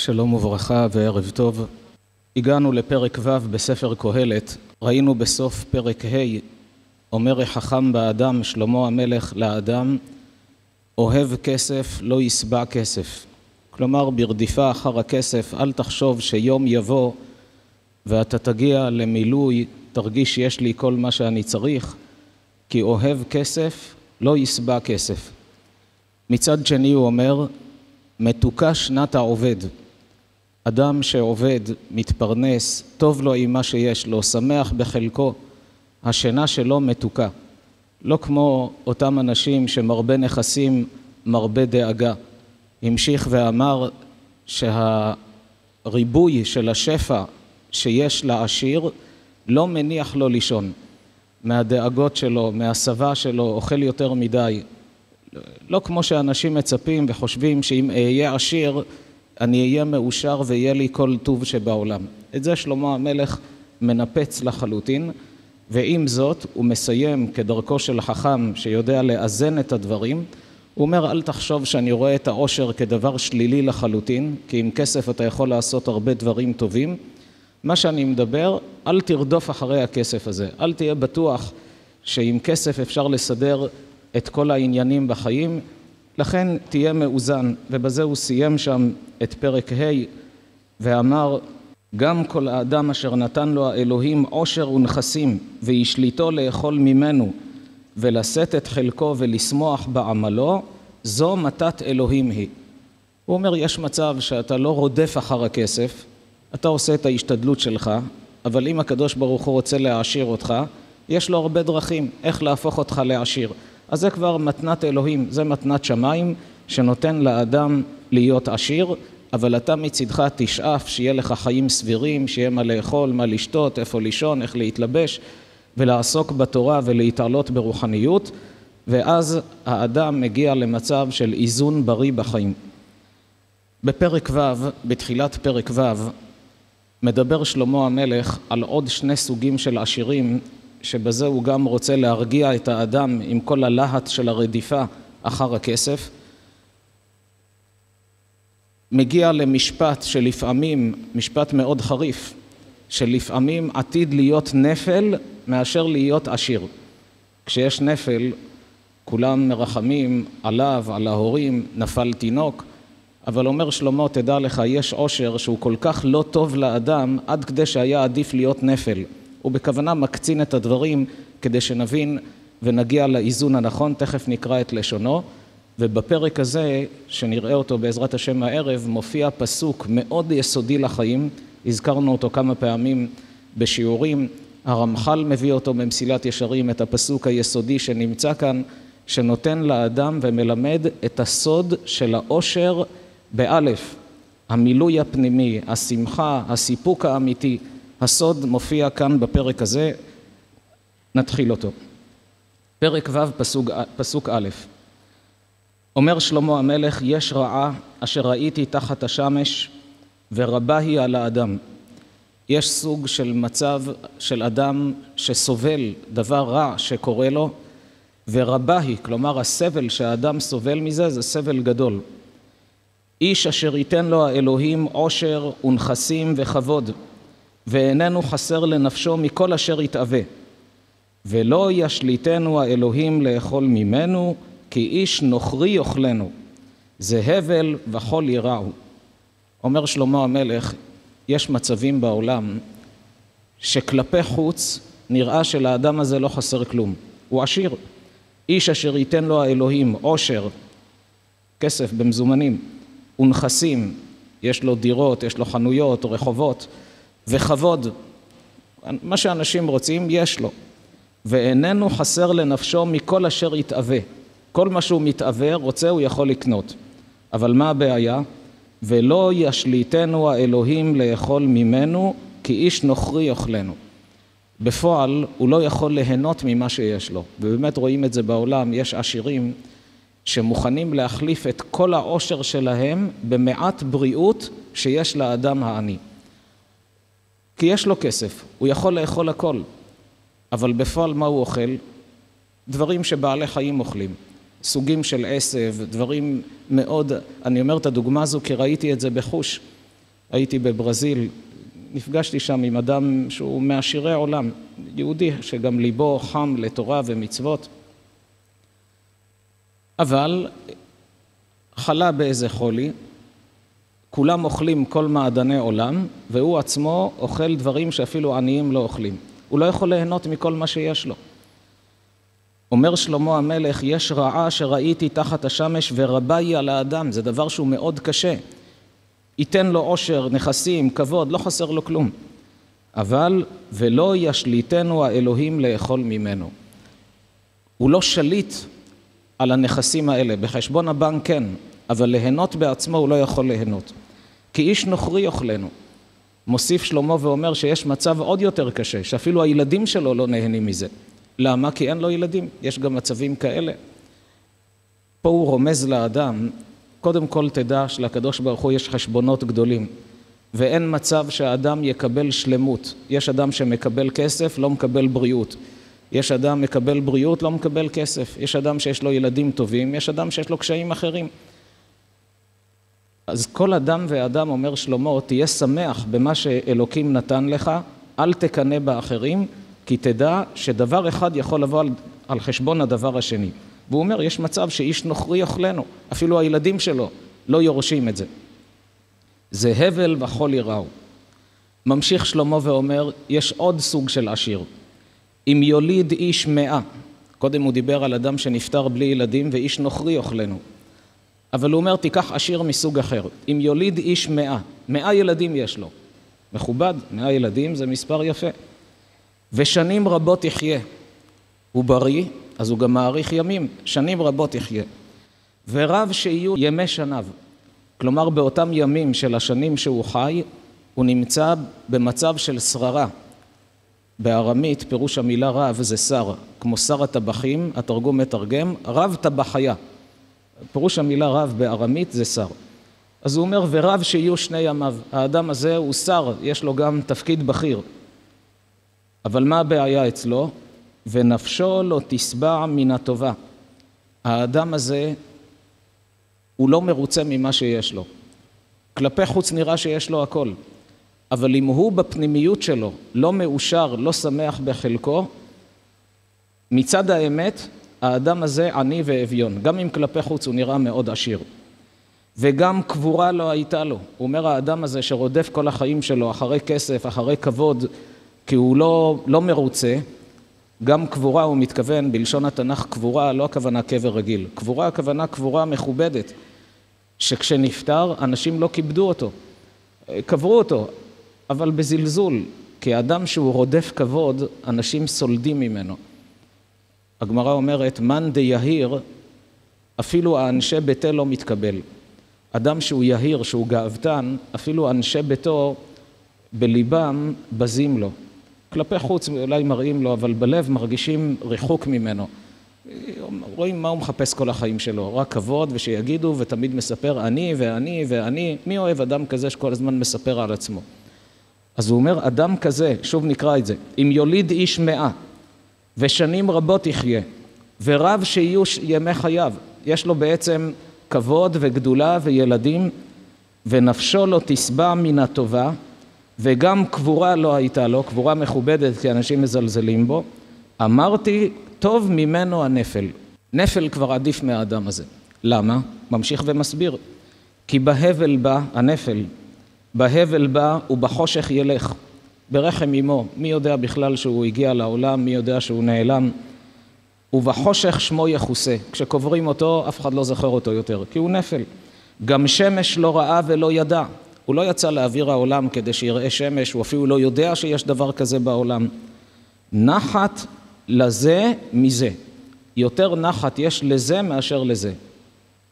שלום וברכה וערב טוב. הגענו לפרק ו' בספר קהלת. ראינו בסוף פרק ה' אומר החכם באדם שלמה המלך לאדם, אוהב כסף לא ישבע כסף. כלומר ברדיפה אחר הכסף אל תחשוב שיום יבוא ואתה תגיע למילוי, תרגיש שיש לי כל מה שאני צריך, כי אוהב כסף לא ישבע כסף. מצד שני הוא אומר, מתוקה שנת העובד. אדם שעובד, מתפרנס, טוב לו עם מה שיש לו, שמח בחלקו, השינה שלו מתוקה. לא כמו אותם אנשים שמרבה נכסים, מרבה דאגה. המשיך ואמר שהריבוי של השפע שיש לעשיר לא מניח לו לישון. מהדאגות שלו, מהסבה שלו, אוכל יותר מדי. לא כמו שאנשים מצפים וחושבים שאם אהיה עשיר, אני אהיה מאושר ויהיה לי כל טוב שבעולם. את זה שלמה המלך מנפץ לחלוטין, ועם זאת הוא מסיים כדרכו של חכם שיודע לאזן את הדברים. הוא אומר, אל תחשוב שאני רואה את העושר כדבר שלילי לחלוטין, כי עם כסף אתה יכול לעשות הרבה דברים טובים. מה שאני מדבר, אל תרדוף אחרי הכסף הזה. אל תהיה בטוח שעם כסף אפשר לסדר את כל העניינים בחיים, לכן תהיה מאוזן. ובזה הוא סיים שם את פרק ה' ואמר, גם כל האדם אשר נתן לו האלוהים עושר ונכסים וישליטו לאכול ממנו ולשאת את חלקו ולשמוח בעמלו, זו מתת אלוהים היא. הוא אומר, יש מצב שאתה לא רודף אחר הכסף, אתה עושה את ההשתדלות שלך, אבל אם הקדוש ברוך הוא רוצה להעשיר אותך, יש לו הרבה דרכים איך להפוך אותך לעשיר. אז זה כבר מתנת אלוהים, זה מתנת שמיים שנותן לאדם להיות עשיר, אבל אתה מצדך תשאף שיהיה לך חיים סבירים, שיהיה מה לאכול, מה לשתות, איפה לישון, איך להתלבש, ולעסוק בתורה ולהתעלות ברוחניות, ואז האדם מגיע למצב של איזון בריא בחיים. בפרק ו', בתחילת פרק ו', מדבר שלמה המלך על עוד שני סוגים של עשירים, שבזה הוא גם רוצה להרגיע את האדם עם כל הלהט של הרדיפה אחר הכסף. מגיע למשפט שלפעמים, משפט מאוד חריף, שלפעמים עתיד להיות נפל מאשר להיות עשיר. כשיש נפל, כולם מרחמים עליו, על ההורים, נפל תינוק, אבל אומר שלמה, תדע לך, יש עושר שהוא כל כך לא טוב לאדם, עד כדי שהיה עדיף להיות נפל. הוא בכוונה מקצין את הדברים כדי שנבין ונגיע לאיזון הנכון, תכף נקרא את לשונו. ובפרק הזה, שנראה אותו בעזרת השם הערב, מופיע פסוק מאוד יסודי לחיים, הזכרנו אותו כמה פעמים בשיעורים, הרמח"ל מביא אותו במסילת ישרים, את הפסוק היסודי שנמצא כאן, שנותן לאדם ומלמד את הסוד של העושר באלף, המילוי הפנימי, השמחה, הסיפוק האמיתי, הסוד מופיע כאן בפרק הזה, נתחיל אותו. פרק ו' פסוק א', אומר שלמה המלך, יש רעה אשר ראיתי תחת השמש ורבה היא על האדם. יש סוג של מצב של אדם שסובל דבר רע שקורה לו, ורבה היא, כלומר הסבל שהאדם סובל מזה, זה סבל גדול. איש אשר ייתן לו האלוהים עושר ונכסים וכבוד, ואיננו חסר לנפשו מכל אשר יתאווה. ולא ישליטנו האלוהים לאכול ממנו, כי איש נוכרי יאכלנו. זה הבל וכל יראו. אומר שלמה המלך, יש מצבים בעולם שכלפי חוץ נראה שלאדם הזה לא חסר כלום. הוא עשיר. איש אשר ייתן לו האלוהים עושר, כסף במזומנים, ונכסים, יש לו דירות, יש לו חנויות, רחובות, וכבוד, מה שאנשים רוצים יש לו, ואיננו חסר לנפשו מכל אשר יתאווה. כל מה שהוא מתאווה רוצה הוא יכול לקנות. אבל מה הבעיה? ולא ישליטנו האלוהים לאכול ממנו, כי איש נוכרי יאכלנו. בפועל הוא לא יכול ליהנות ממה שיש לו, ובאמת רואים את זה בעולם. יש עשירים שמוכנים להחליף את כל העושר שלהם במעט בריאות שיש לאדם העני. כי יש לו כסף, הוא יכול לאכול הכל, אבל בפועל מה הוא אוכל? דברים שבעלי חיים אוכלים. סוגים של עשב, דברים מאוד, אני אומר את הדוגמה הזו כי ראיתי את זה בחוש. הייתי בברזיל, נפגשתי שם עם אדם שהוא מעשירי עולם, יהודי שגם ליבו חם לתורה ומצוות, אבל חלה באיזה חולי, כולם אוכלים כל מעדני עולם, והוא עצמו אוכל דברים שאפילו עניים לא אוכלים. הוא לא יכול ליהנות מכל מה שיש לו. אומר שלמה המלך, יש רעה שראיתי תחת השמש ורבה היא על האדם, זה דבר שהוא מאוד קשה. ייתן לו עושר, נכסים, כבוד, לא חסר לו כלום. אבל ולא ישליטנו האלוהים לאכול ממנו. הוא לא שליט על הנכסים האלה, בחשבון הבנק כן, אבל ליהנות בעצמו הוא לא יכול ליהנות. כי איש נוכרי יאכלנו. מוסיף שלמה ואומר שיש מצב עוד יותר קשה, שאפילו הילדים שלו לא נהנים מזה. למה? כי אין לו ילדים, יש גם מצבים כאלה. פה הוא רומז לאדם, קודם כל תדע שלקדוש ברוך הוא יש חשבונות גדולים, ואין מצב שהאדם יקבל שלמות. יש אדם שמקבל כסף, לא מקבל בריאות. יש אדם מקבל בריאות, לא מקבל כסף. יש אדם שיש לו ילדים טובים, יש אדם שיש לו קשיים אחרים. אז כל אדם ואדם, אומר שלמה, תהיה שמח במה שאלוקים נתן לך, אל תקנא באחרים, כי תדע שדבר אחד יכול לבוא על חשבון הדבר השני. והוא אומר, יש מצב שאיש נוכרי יאכלנו, אפילו הילדים שלו לא יורשים את זה. זה הבל וחול יראו. ממשיך שלמה ואומר, יש עוד סוג של עשיר. אם יוליד איש 100, קודם הוא דיבר על אדם שנפטר בלי ילדים ואיש נוכרי יאכלנו. אבל הוא אומר, תיקח עשיר מסוג אחר. אם יוליד איש 100 ילדים יש לו. מכובד, 100 ילדים זה מספר יפה. ושנים רבות יחיה. הוא בריא, אז הוא גם מאריך ימים, שנים רבות יחיה. ורב שיהיו ימי שניו. כלומר, באותם ימים של השנים שהוא חי, הוא נמצא במצב של שררה. בארמית, פירוש המילה רב זה שר, כמו שר הטבחים, התרגום מתרגם, רב טבחיה. פירוש המילה רב בארמית זה שר. אז הוא אומר, ורב שיהיו 2 ימיו. האדם הזה הוא שר, יש לו גם תפקיד בכיר. אבל מה הבעיה אצלו? ונפשו לא תשבע מן הטובה. האדם הזה הוא לא מרוצה ממה שיש לו. כלפי חוץ נראה שיש לו הכל. אבל אם הוא בפנימיות שלו לא מאושר, לא שמח בחלקו, מצד האמת, האדם הזה עני ואביון. גם אם כלפי חוץ הוא נראה מאוד עשיר. וגם קבורה לא הייתה לו. הוא אומר, האדם הזה שרודף כל החיים שלו אחרי כסף, אחרי כבוד, כי הוא לא מרוצה, גם קבורה הוא מתכוון, בלשון התנ"ך קבורה, לא הכוונה קבר רגיל. קבורה הכוונה קבורה מכובדת, שכשנפטר אנשים לא כיבדו אותו. קברו אותו, אבל בזלזול, כי האדם שהוא רודף כבוד, אנשים סולדים ממנו. הגמרא אומרת, מן די יהיר, אפילו האנשי ביתו לא מתקבל. אדם שהוא יהיר, שהוא גאוותן, אפילו אנשי ביתו בליבם בזים לו. כלפי חוץ אולי מראים לו, אבל בלב מרגישים ריחוק ממנו. רואים מה הוא מחפש כל החיים שלו, רק כבוד ושיגידו ותמיד מספר אני ואני ואני. מי אוהב אדם כזה שכל הזמן מספר על עצמו? אז הוא אומר, אדם כזה, שוב נקרא את זה, אם יוליד איש 100 ושנים רבות יחיה, ורב שיהיו ימי חייו, יש לו בעצם כבוד וגדולה וילדים, ונפשו לא תשבע מן הטובה, וגם קבורה לא הייתה לו, קבורה מכובדת כי אנשים מזלזלים בו, אמרתי, טוב ממנו הנפל. נפל כבר עדיף מהאדם הזה. למה? ממשיך ומסביר. כי בהבל בא, הנפל, בהבל בא ובחושך ילך. ברחם אמו, מי יודע בכלל שהוא הגיע לעולם, מי יודע שהוא נעלם. ובחושך שמו יחוסה. כשקוברים אותו, אף אחד לא זוכר אותו יותר, כי הוא נפל. גם שמש לא ראה ולא ידע. הוא לא יצא לאוויר העולם כדי שיראה שמש, הוא אפילו לא יודע שיש דבר כזה בעולם. נחת לזה מזה. יותר נחת יש לזה מאשר לזה.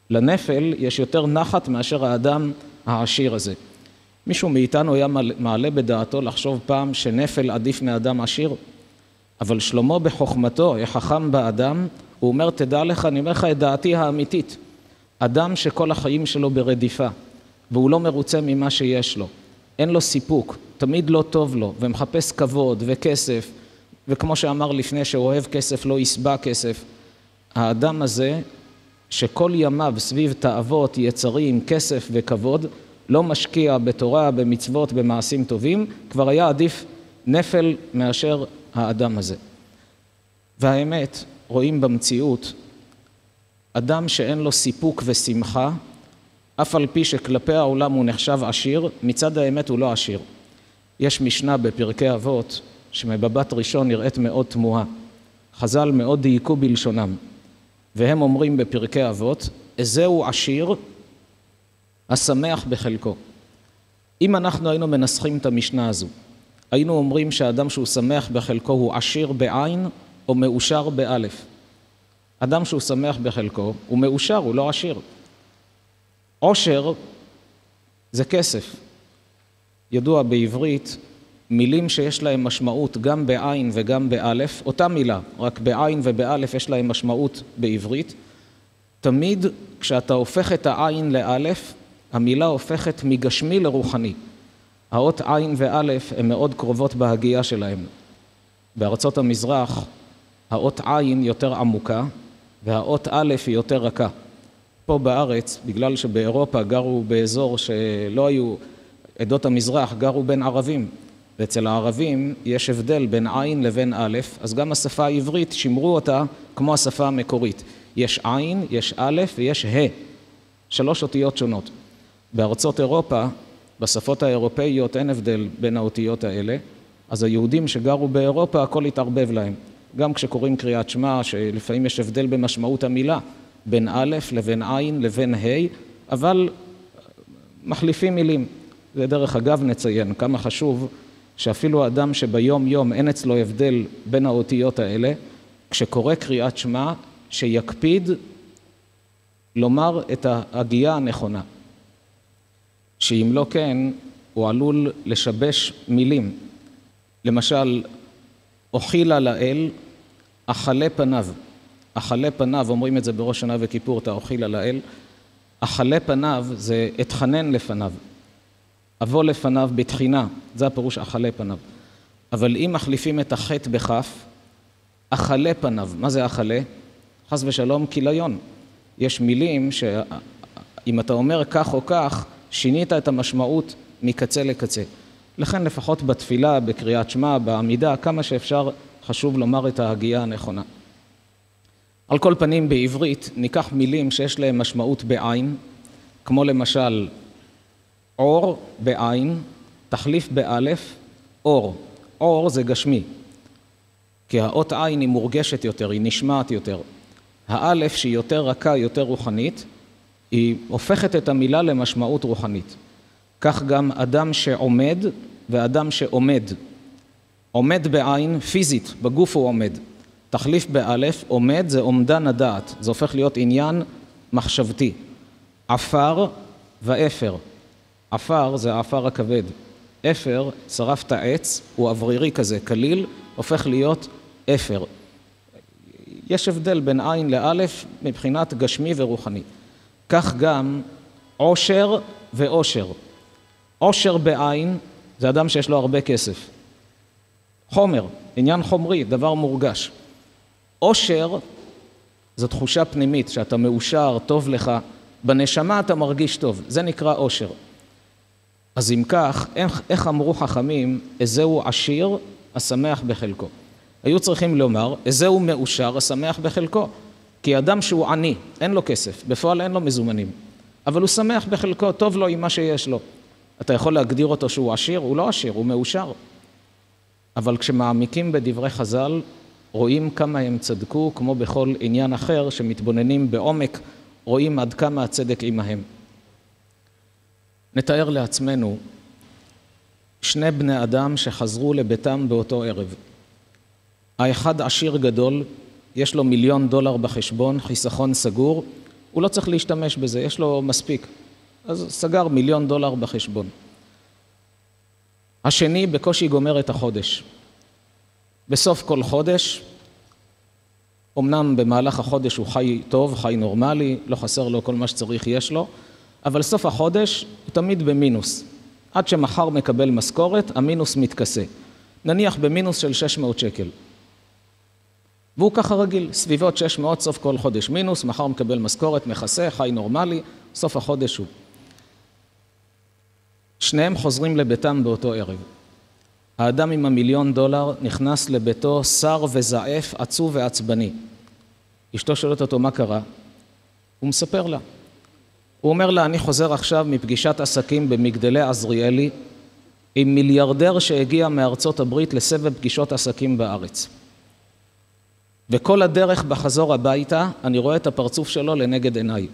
לנפל יש יותר נחת מאשר האדם העשיר הזה. מישהו מאיתנו היה מעלה בדעתו לחשוב פעם שנפל עדיף מאדם עשיר? אבל שלמה בחוכמתו, החכם באדם, הוא אומר, תדע לך, אני אומר לך את דעתי האמיתית. אדם שכל החיים שלו ברדיפה, והוא לא מרוצה ממה שיש לו. אין לו סיפוק, תמיד לא טוב לו, ומחפש כבוד וכסף, וכמו שאמר לפני שאוהב כסף לא יסבע כסף. האדם הזה, שכל ימיו סביב תאוות, יצרים, כסף וכבוד, לא משקיע בתורה, במצוות, במעשים טובים, כבר היה עדיף נפל מאשר האדם הזה. והאמת, רואים במציאות, אדם שאין לו סיפוק ושמחה, אף על פי שכלפי העולם הוא נחשב עשיר, מצד האמת הוא לא עשיר. יש משנה בפרקי אבות, שמבבת ראשון נראית מאוד תמוהה. חז"ל מאוד דייקו בלשונם, והם אומרים בפרקי אבות, איזהו עשיר השמח בחלקו. אם אנחנו היינו מנסחים את המשנה הזו, היינו אומרים שהאדם שהוא שמח בחלקו הוא עשיר בעין או מאושר באלף. אדם שהוא שמח בחלקו הוא מאושר, הוא לא עשיר. עושר זה כסף. ידוע בעברית, מילים שיש להם משמעות גם בעין וגם באלף, אותה מילה, רק בעין ובאלף יש להם משמעות בעברית. תמיד כשאתה הופך את העין לאלף, המילה הופכת מגשמי לרוחני. האות עין ואלף הן מאוד קרובות בהגייה שלהם. בארצות המזרח, האות עין יותר עמוקה, והאות אלף היא יותר רכה. פה בארץ, בגלל שבאירופה גרו באזור שלא היו, עדות המזרח גרו בין ערבים, ואצל הערבים יש הבדל בין עין לבין אלף, אז גם השפה העברית שימרו אותה כמו השפה המקורית. יש עין, יש אלף ויש ה, 3 אותיות שונות. בארצות אירופה, בשפות האירופאיות אין הבדל בין האותיות האלה, אז היהודים שגרו באירופה הכל התערבב להם. גם כשקוראים קריאת שמע, שלפעמים יש הבדל במשמעות המילה, בין א' לבין עין לבין ה', אבל מחליפים מילים. זה דרך אגב נציין כמה חשוב שאפילו האדם שביום יום אין אצלו הבדל בין האותיות האלה, כשקורא קריאת שמע שיקפיד לומר את ההגייה הנכונה. שאם לא כן, הוא עלול לשבש מילים. למשל, אוכילה לאל, אכלה פניו. אכלה פניו, אומרים את זה בראש שנה וכיפור, אתה אוכילה לאל. אכלה פניו זה אתחנן לפניו. אבוא לפניו בתחינה, זה הפירוש אכלה פניו. אבל אם מחליפים את החטא בכף, אכלה פניו. מה זה אכלה? חס ושלום, כיליון. יש מילים שאם אתה אומר כך או כך, שינית את המשמעות מקצה לקצה. לכן לפחות בתפילה, בקריאת שמע, בעמידה, כמה שאפשר חשוב לומר את ההגייה הנכונה. על כל פנים בעברית ניקח מילים שיש להם משמעות בעין, כמו למשל אור בעין, תחליף באלף, אור. אור זה גשמי, כי האות עין היא מורגשת יותר, היא נשמעת יותר. האלף שהיא יותר רכה, יותר רוחנית, היא הופכת את המילה למשמעות רוחנית. כך גם אדם שעומד ואדם שעומד. עומד בעין, פיזית, בגוף הוא עומד. תחליף באלף, עומד זה עומדן הדעת, זה הופך להיות עניין מחשבתי. עפר ואפר. עפר זה העפר הכבד. אפר, שרפת עץ, הוא אוורירי כזה, כליל, הופך להיות אפר. יש הבדל בין עין לאלף מבחינת גשמי ורוחני. כך גם עושר ועושר. עושר בעין זה אדם שיש לו הרבה כסף. חומר, עניין חומרי, דבר מורגש. עושר זו תחושה פנימית, שאתה מאושר, טוב לך, בנשמה אתה מרגיש טוב, זה נקרא עושר. אז אם כך, איך אמרו חכמים, איזהו עשיר השמח בחלקו? היו צריכים לומר, איזהו מאושר השמח בחלקו, כי אדם שהוא עני, אין לו כסף, בפועל אין לו מזומנים, אבל הוא שמח בחלקו, טוב לו עם מה שיש לו. אתה יכול להגדיר אותו שהוא עשיר? הוא לא עשיר, הוא מאושר. אבל כשמעמיקים בדברי חז"ל, רואים כמה הם צדקו, כמו בכל עניין אחר, שמתבוננים בעומק, רואים עד כמה הצדק עמהם. נתאר לעצמנו 2 בני אדם שחזרו לביתם באותו ערב. האחד עשיר גדול, יש לו $1,000,000 בחשבון, חיסכון סגור, הוא לא צריך להשתמש בזה, יש לו מספיק. אז סגר $1,000,000 בחשבון. השני בקושי גומר את החודש. בסוף כל חודש, אמנם במהלך החודש הוא חי טוב, חי נורמלי, לא חסר לו כל מה שצריך יש לו, אבל סוף החודש הוא תמיד במינוס. עד שמחר מקבל משכורת, המינוס מתכסה. נניח במינוס של 600 שקל. והוא ככה רגיל, סביבות 600 סוף כל חודש מינוס, מחר מקבל משכורת, מכסה, חי נורמלי, סוף החודש הוא. שניהם חוזרים לביתם באותו ערב. האדם עם $1,000,000 נכנס לביתו שר וזעף, עצוב ועצבני. אשתו שואלת אותו מה קרה? הוא מספר לה. הוא אומר לה, אני חוזר עכשיו מפגישת עסקים במגדלי עזריאלי, עם מיליארדר שהגיע מארצות הברית לסבב פגישות עסקים בארץ. וכל הדרך בחזור הביתה, אני רואה את הפרצוף שלו לנגד עיניי.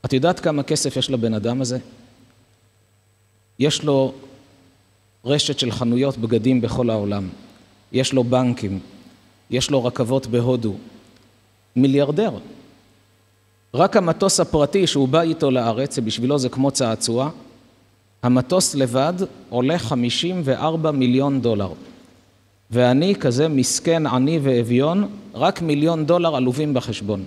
את יודעת כמה כסף יש לבן אדם הזה? יש לו רשת של חנויות בגדים בכל העולם. יש לו בנקים. יש לו רכבות בהודו. מיליארדר. רק המטוס הפרטי שהוא בא איתו לארץ, בשבילו זה כמו צעצוע, המטוס לבד עולה $54 מיליון. ואני כזה מסכן, עני ואביון, רק $1,000,000 עלובים בחשבון.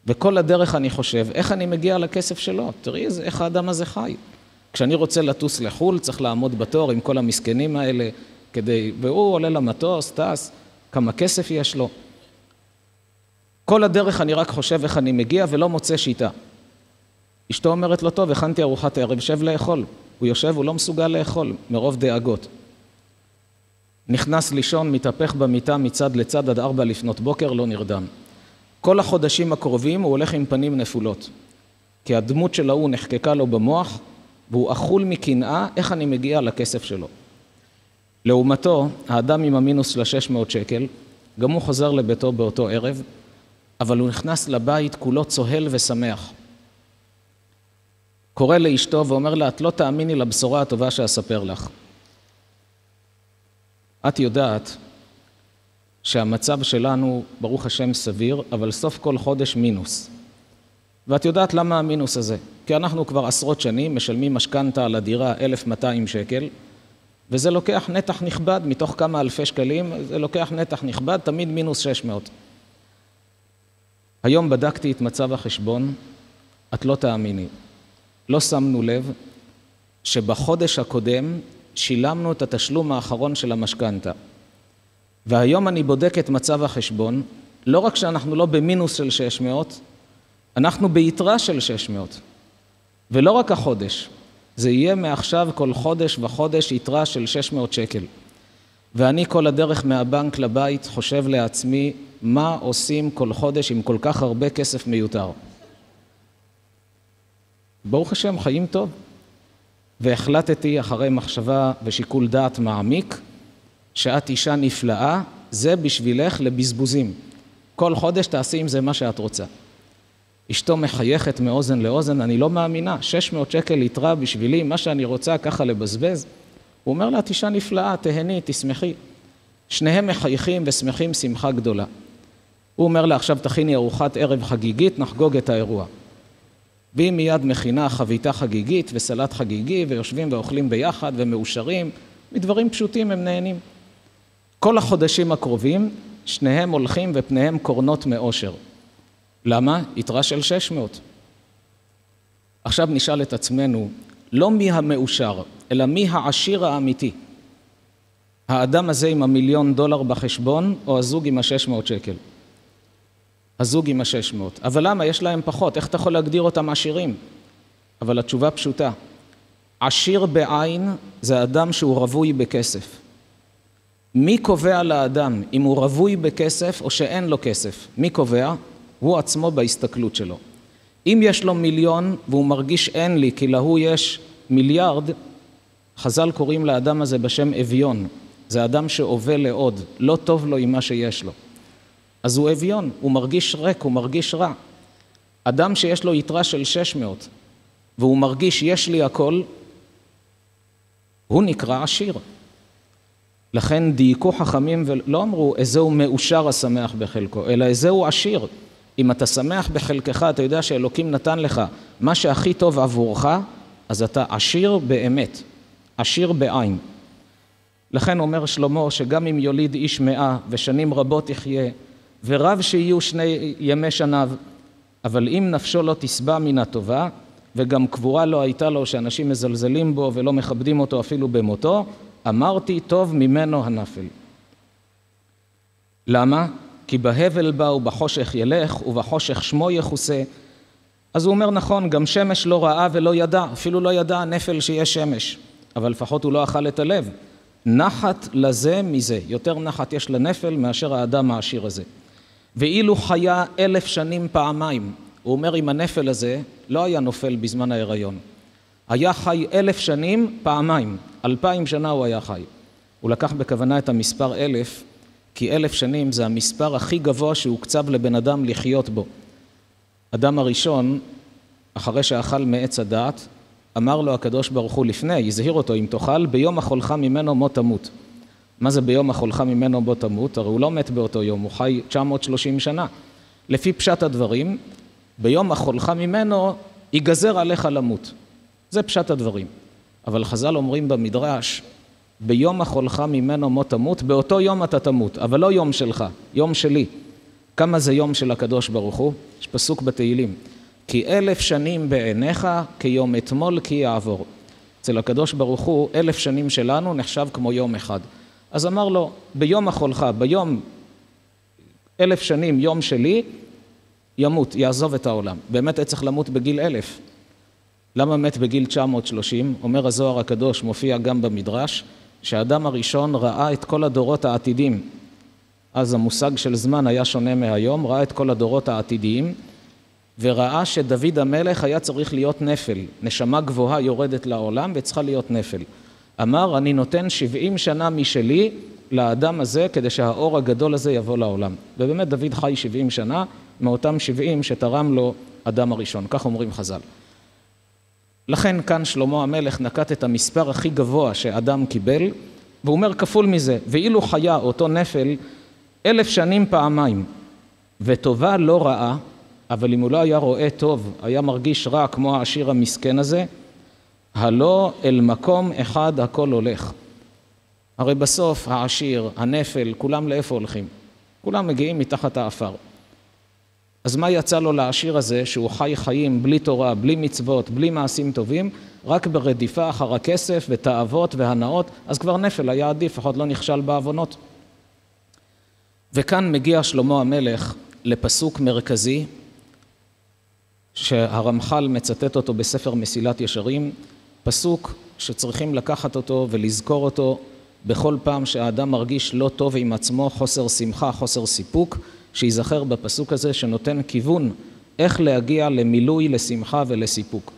וכל הדרך אני חושב, איך אני מגיע לכסף שלו? תראי איך האדם הזה חי. כשאני רוצה לטוס לחול, צריך לעמוד בתור עם כל המסכנים האלה, והוא עולה למטוס, טס, כמה כסף יש לו. כל הדרך אני רק חושב איך אני מגיע ולא מוצא שיטה. אשתו אומרת לו, טוב, הכנתי ארוחת ערב, שב לאכול. הוא יושב, הוא לא מסוגל לאכול, מרוב דאגות. נכנס לישון, מתהפך במיטה מצד לצד עד 4 לפנות בוקר, לא נרדם. כל החודשים הקרובים הוא הולך עם פנים נפולות. כי הדמות שלו הוא נחקקה לו במוח, והוא אכול מקנאה איך אני מגיע לכסף שלו. לעומתו, האדם עם המינוס של $600, גם הוא חוזר לביתו באותו ערב, אבל הוא נכנס לבית כולו צוהל ושמח. קורא לאשתו ואומר לה, את לא תאמיני לבשורה הטובה שאספר לך. את יודעת שהמצב שלנו, ברוך השם, סביר, אבל סוף כל חודש מינוס. ואת יודעת למה המינוס הזה? כי אנחנו כבר עשרות שנים משלמים משכנתה על הדירה $1,200, וזה לוקח נתח נכבד, מתוך כמה אלפי שקלים, זה לוקח נתח נכבד, תמיד מינוס 600. היום בדקתי את מצב החשבון, את לא תאמיני. לא שמנו לב שבחודש הקודם שילמנו את התשלום האחרון של המשכנתה. והיום אני בודק את מצב החשבון, לא רק שאנחנו לא במינוס של 600, אנחנו ביתרה של 600. ולא רק החודש, זה יהיה מעכשיו כל חודש וחודש יתרה של $600. ואני כל הדרך מהבנק לבית חושב לעצמי, מה עושים כל חודש עם כל כך הרבה כסף מיותר? ברוך השם, חיים טוב. והחלטתי אחרי מחשבה ושיקול דעת מעמיק, שאת אישה נפלאה, זה בשבילך לבזבוזים. כל חודש תעשי עם זה מה שאת רוצה. אשתו מחייכת מאוזן לאוזן, אני לא מאמינה, $600 יתרה בשבילי, מה שאני רוצה ככה לבזבז. הוא אומר לה, את אישה נפלאה, תהני, תשמחי. שניהם מחייכים ושמחים שמחה גדולה. הוא אומר לה, עכשיו תכיני ארוחת ערב חגיגית, נחגוג את האירוע. והיא מיד מכינה חביתה חגיגית וסלט חגיגי, ויושבים ואוכלים ביחד ומאושרים, מדברים פשוטים הם נהנים. כל החודשים הקרובים, שניהם הולכים ופניהם קורנות מאושר. למה? יתרה של 600. עכשיו נשאל את עצמנו, לא מי המאושר, אלא מי העשיר האמיתי. האדם הזה עם $1,000,000 בחשבון, או הזוג עם $600? הזוג עם $600. אבל למה? יש להם פחות. איך אתה יכול להגדיר אותם עשירים? אבל התשובה פשוטה. עשיר בעין זה אדם שהוא רווי בכסף. מי קובע לאדם אם הוא רווי בכסף או שאין לו כסף? מי קובע? הוא עצמו בהסתכלות שלו. אם יש לו 1,000,000 והוא מרגיש אין לי, כי להוא יש מיליארד, חז"ל קוראים לאדם הזה בשם אביון. זה אדם שעובד לעוד, לא טוב לו עם מה שיש לו. אז הוא אביון, הוא מרגיש ריק, הוא מרגיש רע. אדם שיש לו יתרה של 600, והוא מרגיש יש לי הכל, הוא נקרא עשיר. לכן דייקו חכמים ולא אמרו איזהו מאושר השמח בחלקו, אלא איזהו עשיר. אם אתה שמח בחלקך, אתה יודע שאלוקים נתן לך מה שהכי טוב עבורך, אז אתה עשיר באמת, עשיר בעין. לכן אומר שלמה שגם אם יוליד איש 100 ושנים רבות יחיה, ורב שיהיו 2 ימי שניו, אבל אם נפשו לא תשבע מן הטובה, וגם קבורה לא הייתה לו שאנשים מזלזלים בו ולא מכבדים אותו אפילו במותו, אמרתי טוב ממנו הנפל. למה? כי בהבל בא ובחושך ילך ובחושך שמו יחוסה, אז הוא אומר, נכון, גם שמש לא ראה ולא ידע, אפילו לא ידע הנפל שיש שמש, אבל לפחות הוא לא אכל את הלב. נחת לזה מזה, יותר נחת יש לנפל מאשר האדם העשיר הזה. ואילו חיה 1000 שנים פעמיים, הוא אומר, אם הנפל הזה לא היה נופל בזמן ההיריון, היה חי 1000 שנים פעמיים, 2000 שנה הוא היה חי. הוא לקח בכוונה את המספר 1000, כי 1000 שנים זה המספר הכי גבוה שהוקצב לבן אדם לחיות בו. אדם הראשון, אחרי שאכל מעץ הדעת, אמר לו הקדוש ברוך הוא לפני, הזהיר אותו, אם תאכל, ביום אכולך ממנו מות תמות. מה זה ביום אכולך ממנו מות תמות? הרי הוא לא מת באותו יום, הוא חי 930 שנה. לפי פשט הדברים, ביום אכולך ממנו ייגזר עליך למות. זה פשט הדברים. אבל חז"ל אומרים במדרש, ביום אכולך ממנו מות תמות, באותו יום אתה תמות, אבל לא יום שלך, יום שלי. כמה זה יום של הקדוש ברוך הוא? יש פסוק בתהילים. כי 1000 שנים בעיניך כיום אתמול כי יעבור. אצל הקדוש ברוך הוא 1000 שנים שלנו נחשב כמו יום אחד. אז אמר לו, ביום אכולך, ביום 1000 שנים, יום שלי, ימות, יעזוב את העולם. באמת היה צריך למות בגיל 1000. למה מת בגיל 930? אומר הזוהר הקדוש, מופיע גם במדרש, שהאדם הראשון ראה את כל הדורות העתידים. אז המושג של זמן היה שונה מהיום, ראה את כל הדורות העתידיים, וראה שדוד המלך היה צריך להיות נפל. נשמה גבוהה יורדת לעולם וצריכה להיות נפל. אמר, אני נותן 70 שנה משלי לאדם הזה, כדי שהאור הגדול הזה יבוא לעולם. ובאמת דוד חי 70 שנה, מאותם 70 שתרם לו אדם הראשון. כך אומרים חז"ל. לכן כאן שלמה המלך נקט את המספר הכי גבוה שאדם קיבל, והוא אומר כפול מזה, ואילו חיה אותו נפל 1000 שנים פעמיים, וטובה לא רעה, אבל אם הוא לא היה רואה טוב, היה מרגיש רע כמו העשיר המסכן הזה, הלא אל מקום אחד הכל הולך. הרי בסוף העשיר, הנפל, כולם לאיפה הולכים? כולם מגיעים מתחת האפר. אז מה יצא לו לעשיר הזה שהוא חי חיים בלי תורה, בלי מצוות, בלי מעשים טובים, רק ברדיפה אחר הכסף ותאוות והנאות, אז כבר נפל היה עדיף, לפחות לא נכשל בעוונות. וכאן מגיע שלמה המלך לפסוק מרכזי, שהרמח"ל מצטט אותו בספר מסילת ישרים, פסוק שצריכים לקחת אותו ולזכור אותו בכל פעם שהאדם מרגיש לא טוב עם עצמו, חוסר שמחה, חוסר סיפוק, שיזכר בפסוק הזה שנותן כיוון איך להגיע למילוי, לשמחה ולסיפוק.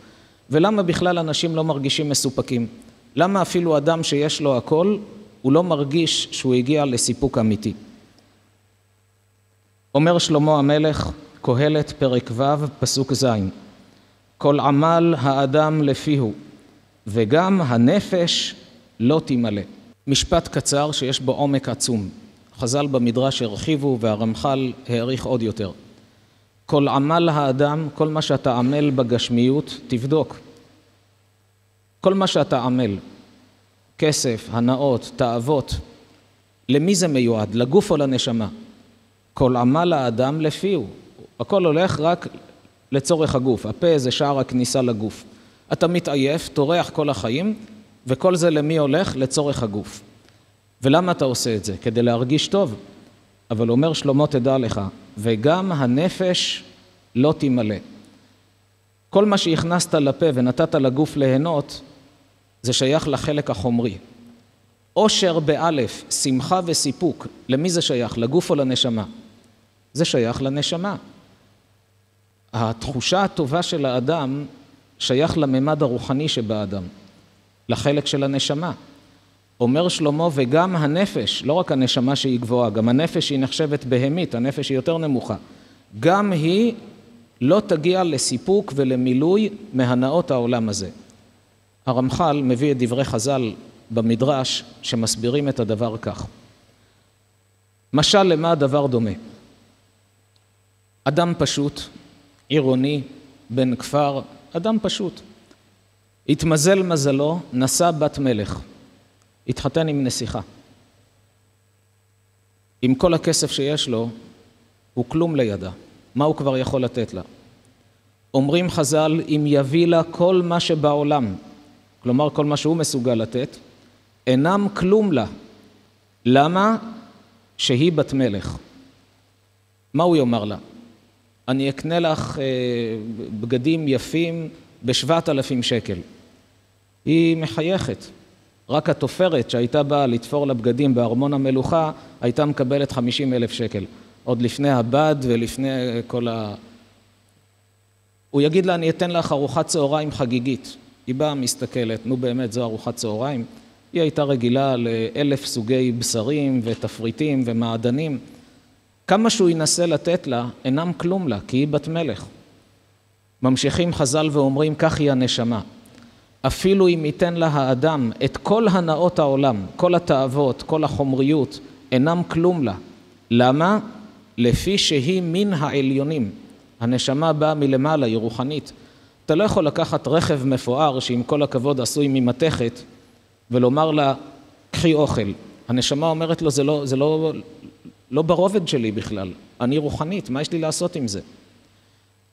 ולמה בכלל אנשים לא מרגישים מסופקים? למה אפילו אדם שיש לו הכל, הוא לא מרגיש שהוא הגיע לסיפוק אמיתי? אומר שלמה המלך, קהלת פרק ו' פסוק ז', כל עמל האדם לפיהו, וגם הנפש לא תמלא. משפט קצר שיש בו עומק עצום. חז"ל במדרש הרחיבו והרמח"ל העריך עוד יותר. כל עמל האדם, כל מה שאתה עמל בגשמיות, תבדוק. כל מה שאתה עמל, כסף, הנאות, תאוות, למי זה מיועד? לגוף או לנשמה? כל עמל האדם לפיהו. הכל הולך רק לצורך הגוף. הפה זה שער הכניסה לגוף. אתה מתעייף, תורח כל החיים, וכל זה למי הולך? לצורך הגוף. ולמה אתה עושה את זה? כדי להרגיש טוב. אבל אומר שלמה תדע לך, וגם הנפש לא תמלא. כל מה שהכנסת לפה ונתת לגוף ליהנות, זה שייך לחלק החומרי. אושר באלף, שמחה וסיפוק, למי זה שייך? לגוף או לנשמה? זה שייך לנשמה. התחושה הטובה של האדם שייך לממד הרוחני שבאדם, לחלק של הנשמה. אומר שלמה, וגם הנפש, לא רק הנשמה שהיא גבוהה, גם הנפש היא נחשבת בהמית, הנפש היא יותר נמוכה. גם היא לא תגיע לסיפוק ולמילוי מהנאות העולם הזה. הרמח"ל מביא את דברי חז"ל במדרש שמסבירים את הדבר כך. משל למה הדבר דומה? אדם פשוט, עירוני, בן כפר, אדם פשוט. התמזל מזלו, נשא בת מלך. התחתן עם נסיכה. עם כל הכסף שיש לו, הוא כלום לידה. מה הוא כבר יכול לתת לה? אומרים חז"ל, אם יביא לה כל מה שבעולם, כלומר כל מה שהוא מסוגל לתת, אינם כלום לה. למה? שהיא בת מלך. מה הוא יאמר לה? אני אקנה לך בגדים יפים ב7,000 שקל. היא מחייכת. רק התופרת שהייתה באה לתפור לבגדים בארמון המלוכה, הייתה מקבלת 50,000 שקל. עוד לפני הבד ולפני כל הוא יגיד לה, אני אתן לך ארוחת צהריים חגיגית. היא באה מסתכלת, נו באמת זו ארוחת צהריים. היא הייתה רגילה ל1,000 סוגי בשרים ותפריטים ומעדנים. כמה שהוא ינסה לתת לה, אינם כלום לה, כי היא בת מלך. ממשיכים חז"ל ואומרים, כך היא הנשמה. אפילו אם ייתן לה האדם את כל הנאות העולם, כל התאוות, כל החומריות, אינם כלום לה. למה? לפי שהיא מן העליונים. הנשמה באה מלמעלה, היא רוחנית. אתה לא יכול לקחת רכב מפואר שעם כל הכבוד עשוי ממתכת ולומר לה, קחי אוכל. הנשמה אומרת לו, זה לא ברובד שלי בכלל. אני רוחנית, מה יש לי לעשות עם זה?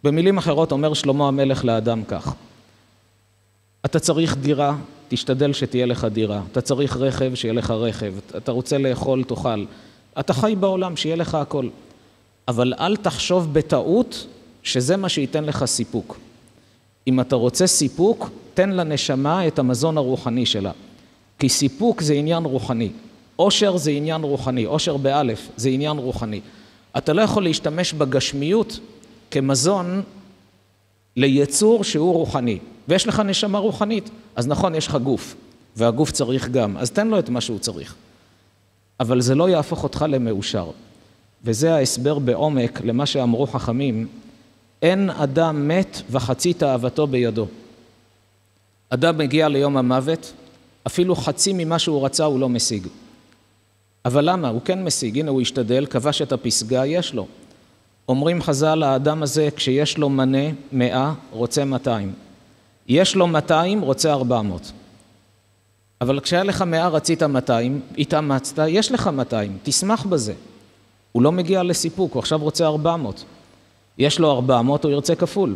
במילים אחרות אומר שלמה המלך לאדם כך. אתה צריך דירה, תשתדל שתהיה לך דירה. אתה צריך רכב, שיהיה לך רכב. אתה רוצה לאכול, תאכל. אתה חי בעולם, שיהיה לך הכל. אבל אל תחשוב בטעות שזה מה שייתן לך סיפוק. אם אתה רוצה סיפוק, תן לנשמה את המזון הרוחני שלה. כי סיפוק זה עניין רוחני. עושר זה עניין רוחני. עושר באלף זה עניין רוחני. אתה לא יכול להשתמש בגשמיות כמזון ליצור שהוא רוחני. ויש לך נשמה רוחנית. אז נכון, יש לך גוף. והגוף צריך גם. אז תן לו את מה שהוא צריך. אבל זה לא יהפוך אותך למאושר. וזה ההסבר בעומק למה שאמרו חכמים. אין אדם מת וחצי תאוותו בידו. אדם מגיע ליום המוות, אפילו חצי ממה שהוא רצה הוא לא משיג. אבל למה? הוא כן משיג. הנה הוא השתדל, כבש את הפסגה, יש לו. אומרים חז"ל, האדם הזה כשיש לו מנה 100, רוצה 200. יש לו 200, רוצה 400. אבל כשהיה לך 100, רצית 200, התאמצת, יש לך 200, תשמח בזה. הוא לא מגיע לסיפוק, הוא עכשיו רוצה 400. יש לו 400, הוא ירצה כפול.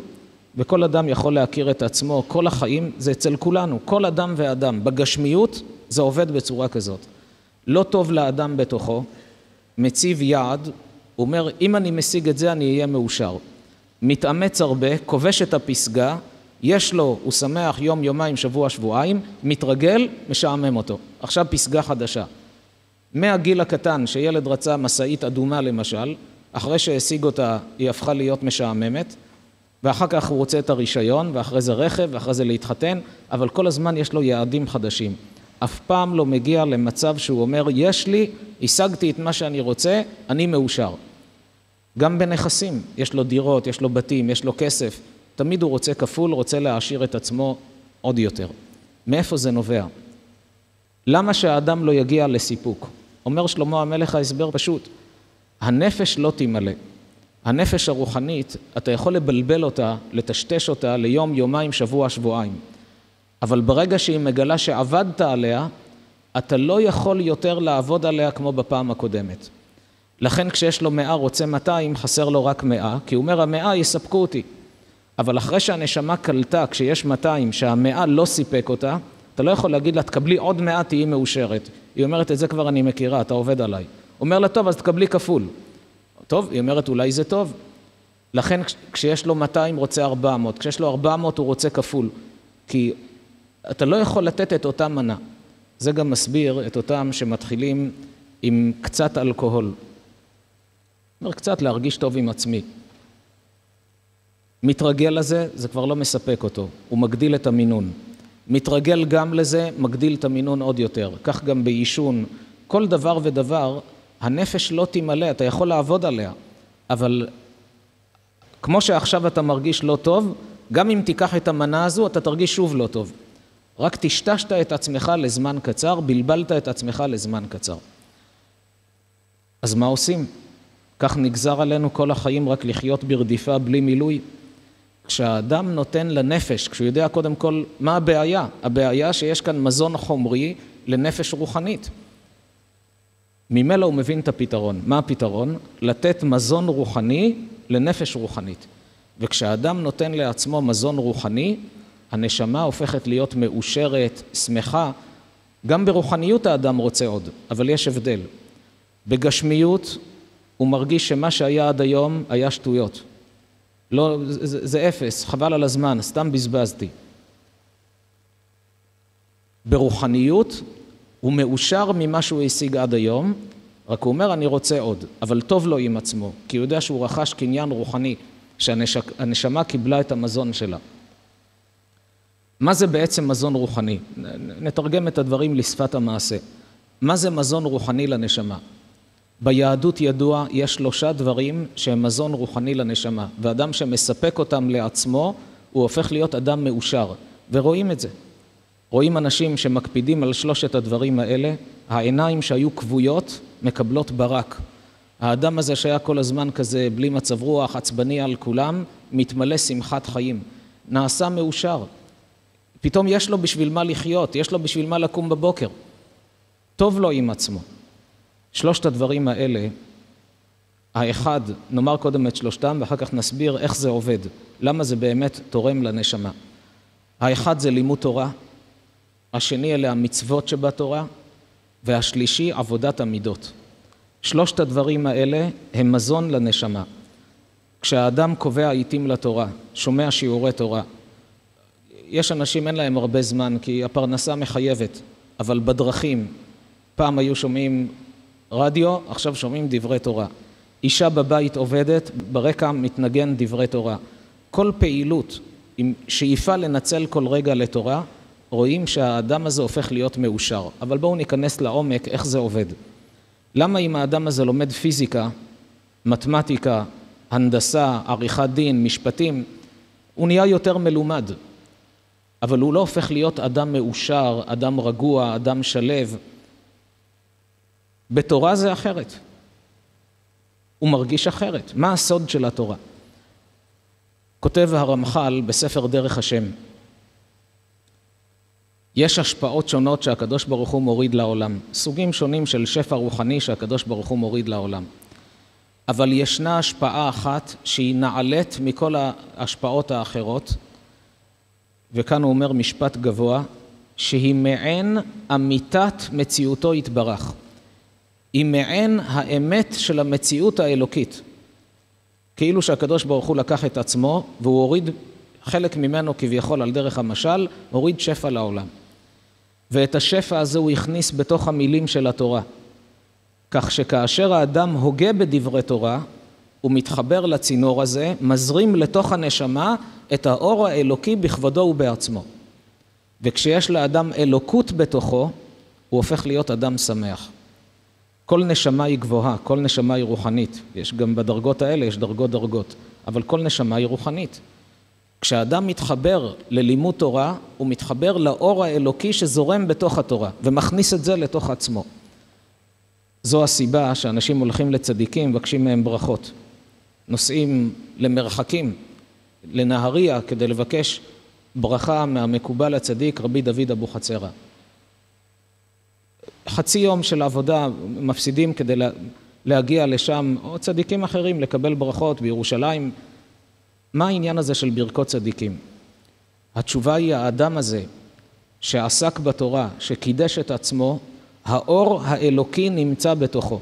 וכל אדם יכול להכיר את עצמו, כל החיים זה אצל כולנו, כל אדם ואדם. בגשמיות זה עובד בצורה כזאת. לא טוב לאדם בתוכו, מציב יעד, הוא אומר, אם אני משיג את זה, אני אהיה מאושר. מתאמץ הרבה, כובש את הפסגה, יש לו, הוא שמח יום, יומיים, שבוע, שבועיים, מתרגל, משעמם אותו. עכשיו פסגה חדשה. מהגיל הקטן, שילד רצה מסעית אדומה למשל, אחרי שהשיג אותה, היא הפכה להיות משעממת, ואחר כך הוא רוצה את הרישיון, ואחרי זה רכב, ואחרי זה להתחתן, אבל כל הזמן יש לו יעדים חדשים. אף פעם לא מגיע למצב שהוא אומר, יש לי, השגתי את מה שאני רוצה, אני מאושר. גם בנכסים, יש לו דירות, יש לו בתים, יש לו כסף, תמיד הוא רוצה כפול, רוצה להעשיר את עצמו עוד יותר. מאיפה זה נובע? למה שהאדם לא יגיע לסיפוק? אומר שלמה המלך ההסבר פשוט, הנפש לא תמלא. הנפש הרוחנית, אתה יכול לבלבל אותה, לטשטש אותה ליום, יומיים, שבוע, שבועיים. אבל ברגע שהיא מגלה שעבדת עליה, אתה לא יכול יותר לעבוד עליה כמו בפעם הקודמת. לכן כשיש לו 100 רוצה 200, חסר לו רק 100, כי הוא אומר, 100 יספקו אותי. אבל אחרי שהנשמה קלטה, כשיש 200, שה100 לא סיפק אותה, אתה לא יכול להגיד לה, תקבלי עוד 100, תהיי מאושרת. היא אומרת, את זה כבר אני מכירה, אתה עובד עליי. אומר לה, טוב, אז תקבלי כפול. טוב, היא אומרת, אולי זה טוב. לכן כשיש לו 200 רוצה 400, כשיש לו 400 הוא רוצה כפול. כי אתה לא יכול לתת את אותה מנה. זה גם מסביר את אותם שמתחילים עם קצת אלכוהול. אומר, קצת להרגיש טוב עם עצמי. מתרגל לזה, זה כבר לא מספק אותו. הוא מגדיל את המינון. מתרגל גם לזה, מגדיל את המינון עוד יותר. כך גם בעישון. כל דבר ודבר, הנפש לא תמלא, אתה יכול לעבוד עליה. אבל כמו שעכשיו אתה מרגיש לא טוב, גם אם תיקח את המנה הזו, אתה תרגיש שוב לא טוב. רק תשתשת את עצמך לזמן קצר, בלבלת את עצמך לזמן קצר. אז מה עושים? כך נגזר עלינו כל החיים רק לחיות ברדיפה בלי מילוי. כשהאדם נותן לנפש, כשהוא יודע קודם כל מה הבעיה? הבעיה שיש כאן מזון חומרי לנפש רוחנית. ממילא הוא מבין את הפתרון. מה הפתרון? לתת מזון רוחני לנפש רוחנית. וכשהאדם נותן לעצמו מזון רוחני, הנשמה הופכת להיות מאושרת, שמחה. גם ברוחניות האדם רוצה עוד, אבל יש הבדל. בגשמיות הוא מרגיש שמה שהיה עד היום היה שטויות. לא, זה אפס, חבל על הזמן, סתם בזבזתי. ברוחניות הוא מאושר ממה שהוא השיג עד היום, רק הוא אומר אני רוצה עוד, אבל טוב לו עם עצמו, כי הוא יודע שהוא רכש קניין רוחני, שהנשמה קיבלה את המזון שלה. מה זה בעצם מזון רוחני? נתרגם את הדברים לשפת המעשה. מה זה מזון רוחני לנשמה? ביהדות ידוע יש 3 דברים שהם מזון רוחני לנשמה, ואדם שמספק אותם לעצמו, הוא הופך להיות אדם מאושר, ורואים את זה. רואים אנשים שמקפידים על 3 הדברים האלה, העיניים שהיו כבויות מקבלות ברק. האדם הזה שהיה כל הזמן כזה בלי מצב רוח, עצבני על כולם, מתמלא שמחת חיים, נעשה מאושר. פתאום יש לו בשביל מה לחיות, יש לו בשביל מה לקום בבוקר. טוב לו עם עצמו. 3 הדברים האלה, האחד, נאמר קודם את 3 ואחר כך נסביר איך זה עובד, למה זה באמת תורם לנשמה. האחד זה לימוד תורה, השני אלה המצוות שבתורה, והשלישי עבודת המידות. 3 הדברים האלה הם מזון לנשמה. כשהאדם קובע עיתים לתורה, שומע שיעורי תורה, יש אנשים אין להם הרבה זמן כי הפרנסה מחייבת, אבל בדרכים, פעם היו שומעים רדיו, עכשיו שומעים דברי תורה. אישה בבית עובדת, ברקע מתנגן דברי תורה. כל פעילות עם שאיפה לנצל כל רגע לתורה, רואים שהאדם הזה הופך להיות מאושר. אבל בואו ניכנס לעומק איך זה עובד. למה אם האדם הזה לומד פיזיקה, מתמטיקה, הנדסה, עריכת דין, משפטים, הוא נהיה יותר מלומד. אבל הוא לא הופך להיות אדם מאושר, אדם רגוע, אדם שלב. בתורה זה אחרת. הוא מרגיש אחרת. מה הסוד של התורה? כותב הרמח"ל בספר דרך השם. יש השפעות שונות שהקדוש ברוך הוא מוריד לעולם. סוגים שונים של שפע רוחני שהקדוש ברוך הוא מוריד לעולם. אבל ישנה השפעה אחת שהיא נעלית מכל ההשפעות האחרות, וכאן הוא אומר משפט גבוה, שהיא מעין אמיתת מציאותו יתברך. היא מעין האמת של המציאות האלוקית. כאילו שהקדוש ברוך הוא לקח את עצמו, והוא הוריד חלק ממנו כביכול על דרך המשל, הוריד שפע לעולם. ואת השפע הזה הוא הכניס בתוך המילים של התורה. כך שכאשר האדם הוגה בדברי תורה, הוא מתחבר לצינור הזה, מזרים לתוך הנשמה את האור האלוקי בכבודו ובעצמו. וכשיש לאדם אלוקות בתוכו, הוא הופך להיות אדם שמח. כל נשמה היא גבוהה, כל נשמה היא רוחנית. יש גם בדרגות האלה, יש דרגות, אבל כל נשמה היא רוחנית. כשאדם מתחבר ללימוד תורה, הוא מתחבר לאור האלוקי שזורם בתוך התורה, ומכניס את זה לתוך עצמו. זו הסיבה שאנשים הולכים לצדיקים, מבקשים מהם ברכות. נוסעים למרחקים, לנהריה, כדי לבקש ברכה מהמקובל הצדיק, רבי דוד אבוחצירא. חצי יום של עבודה מפסידים כדי להגיע לשם, או צדיקים אחרים לקבל ברכות בירושלים. מה העניין הזה של ברכות צדיקים? התשובה היא האדם הזה שעסק בתורה, שקידש את עצמו, האור האלוקי נמצא בתוכו.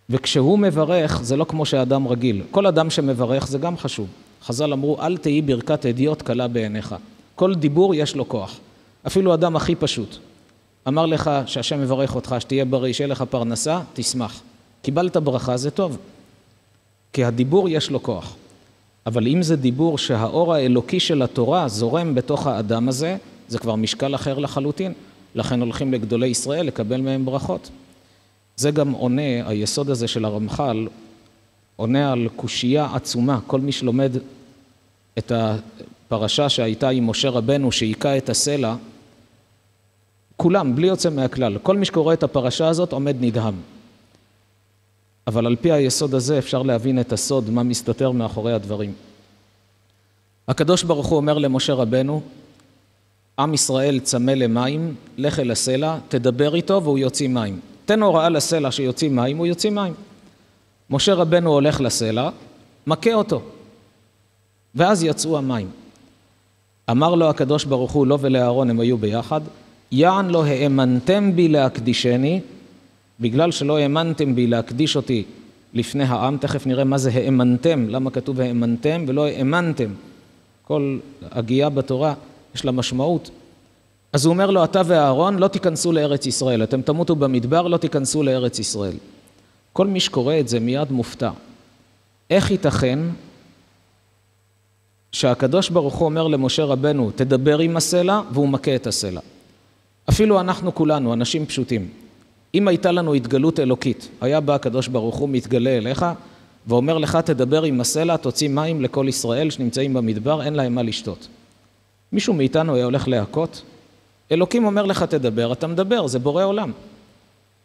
וכשהוא מברך זה לא כמו שאדם רגיל. כל אדם שמברך זה גם חשוב. חז"ל אמרו אל תהי ברכת הדיוט קלה בעיניך. כל דיבור יש לו כוח. אפילו אדם הכי פשוט. אמר לך שהשם מברך אותך, שתהיה בריא, שיהיה לך פרנסה, תשמח. קיבלת ברכה, זה טוב. כי הדיבור יש לו כוח. אבל אם זה דיבור שהאור האלוקי של התורה זורם בתוך האדם הזה, זה כבר משקל אחר לחלוטין. לכן הולכים לגדולי ישראל לקבל מהם ברכות. זה גם עונה, היסוד הזה של הרמח"ל, עונה על קושייה עצומה. כל מי שלומד את הפרשה שהייתה עם משה רבנו, שהיכה את הסלע, כולם, בלי יוצא מהכלל, כל מי שקורא את הפרשה הזאת עומד נדהם. אבל על פי היסוד הזה אפשר להבין את הסוד, מה מסתתר מאחורי הדברים. הקדוש ברוך הוא אומר למשה רבנו, עם ישראל צמא למים, לך אל הסלע, תדבר איתו והוא יוציא מים. תן הוראה לסלע שיוציא מים, הוא יוציא מים. משה רבנו הולך לסלע, מכה אותו, ואז יצאו המים. אמר לו הקדוש ברוך הוא, לא ולאהרון הם היו ביחד, יען לא האמנתם בי להקדישני, בגלל שלא האמנתם בי להקדיש אותי לפני העם, תכף נראה מה זה האמנתם, למה כתוב האמנתם ולא האמנתם. כל הגייה בתורה יש לה משמעות. אז הוא אומר לו, אתה ואהרון לא תיכנסו לארץ ישראל, אתם תמותו במדבר, לא תיכנסו לארץ ישראל. כל מי שקורא את זה מיד מופתע. איך ייתכן שהקדוש ברוך הוא אומר למשה רבנו, תדבר עם הסלע, והוא מכה את הסלע. אפילו אנחנו כולנו, אנשים פשוטים. אם הייתה לנו התגלות אלוקית, היה בא הקדוש ברוך הוא מתגלה אליך, ואומר לך, תדבר עם הסלע, תוציא מים לכל ישראל שנמצאים במדבר, אין להם מה לשתות. מישהו מאיתנו היה הולך להכות? אלוקים אומר לך, תדבר, אתה מדבר, זה בורא עולם.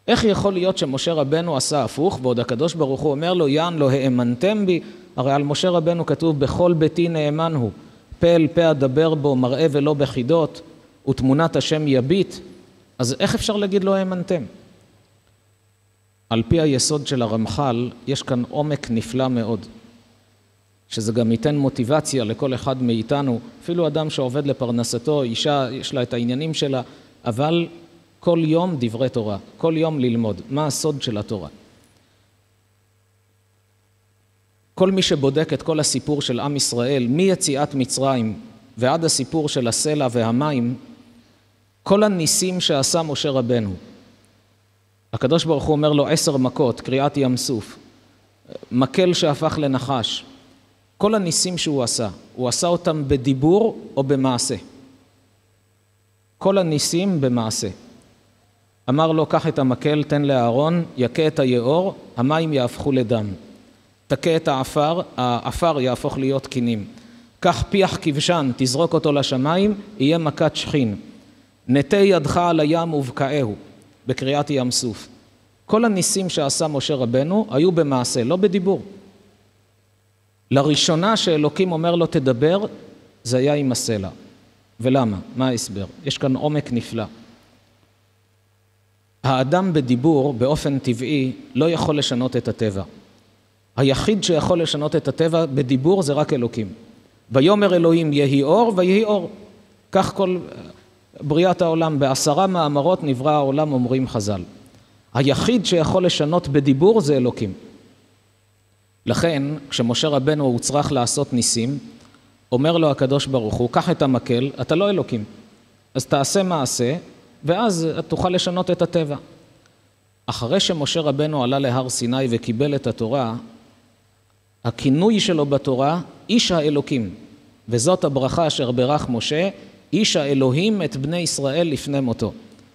איך יכול להיות שמשה רבנו עשה הפוך, ועוד הקדוש ברוך הוא אומר לו, יען לא האמנתם בי, הרי על משה רבנו כתוב, בכל ביתי נאמן הוא, פה אל פה אדבר בו, מראה ולא בחידות, ותמונת השם יביט, אז איך אפשר להגיד לא האמנתם? על פי היסוד של הרמח"ל, יש כאן עומק נפלא מאוד, שזה גם ייתן מוטיבציה לכל אחד מאיתנו, אפילו אדם שעובד לפרנסתו, אישה יש לה את העניינים שלה, אבל כל יום דברי תורה, כל יום ללמוד, מה הסוד של התורה. כל מי שבודק את כל הסיפור של עם ישראל, מיציאת מצרים ועד הסיפור של הסלע והמים, כל הניסים שעשה משה רבנו, הקדוש ברוך הוא אומר לו 10 מכות, קריעת ים סוף, מקל שהפך לנחש, כל הניסים שהוא עשה, הוא עשה אותם בדיבור או במעשה. כל הניסים במעשה. אמר לו, קח את המקל, תן לאהרון, יכה את היאור, המים יהפכו לדם. תכה את האפר יהפוך להיות קינים. קח פיח כבשן, תזרוק אותו לשמיים, יהיה מכת שכין. נטה ידך על הים ובקעהו, בקריאת ים סוף. כל הניסים שעשה משה רבנו היו במעשה, לא בדיבור. לראשונה שאלוקים אומר לו תדבר, זה היה עם הסלע. ולמה? מה ההסבר? יש כאן עומק נפלא. האדם בדיבור באופן טבעי לא יכול לשנות את הטבע. היחיד שיכול לשנות את הטבע בדיבור זה רק אלוקים. ויאמר אלוהים יהי אור ויהי אור. כך כל בריאת העולם, ב10 מאמרות נברא העולם, אומרים חז"ל. היחיד שיכול לשנות בדיבור זה אלוקים. לכן, כשמשה רבנו הוא צריך לעשות ניסים, אומר לו הקדוש ברוך הוא, קח את המקל, אתה לא אלוקים. אז תעשה מעשה, ואז תוכל לשנות את הטבע. אחרי שמשה רבנו עלה להר סיני וקיבל את התורה, הכינוי שלו בתורה, איש האלוקים. וזאת הברכה אשר ברך משה, איש האלוהים את בני ישראל לפני מותו.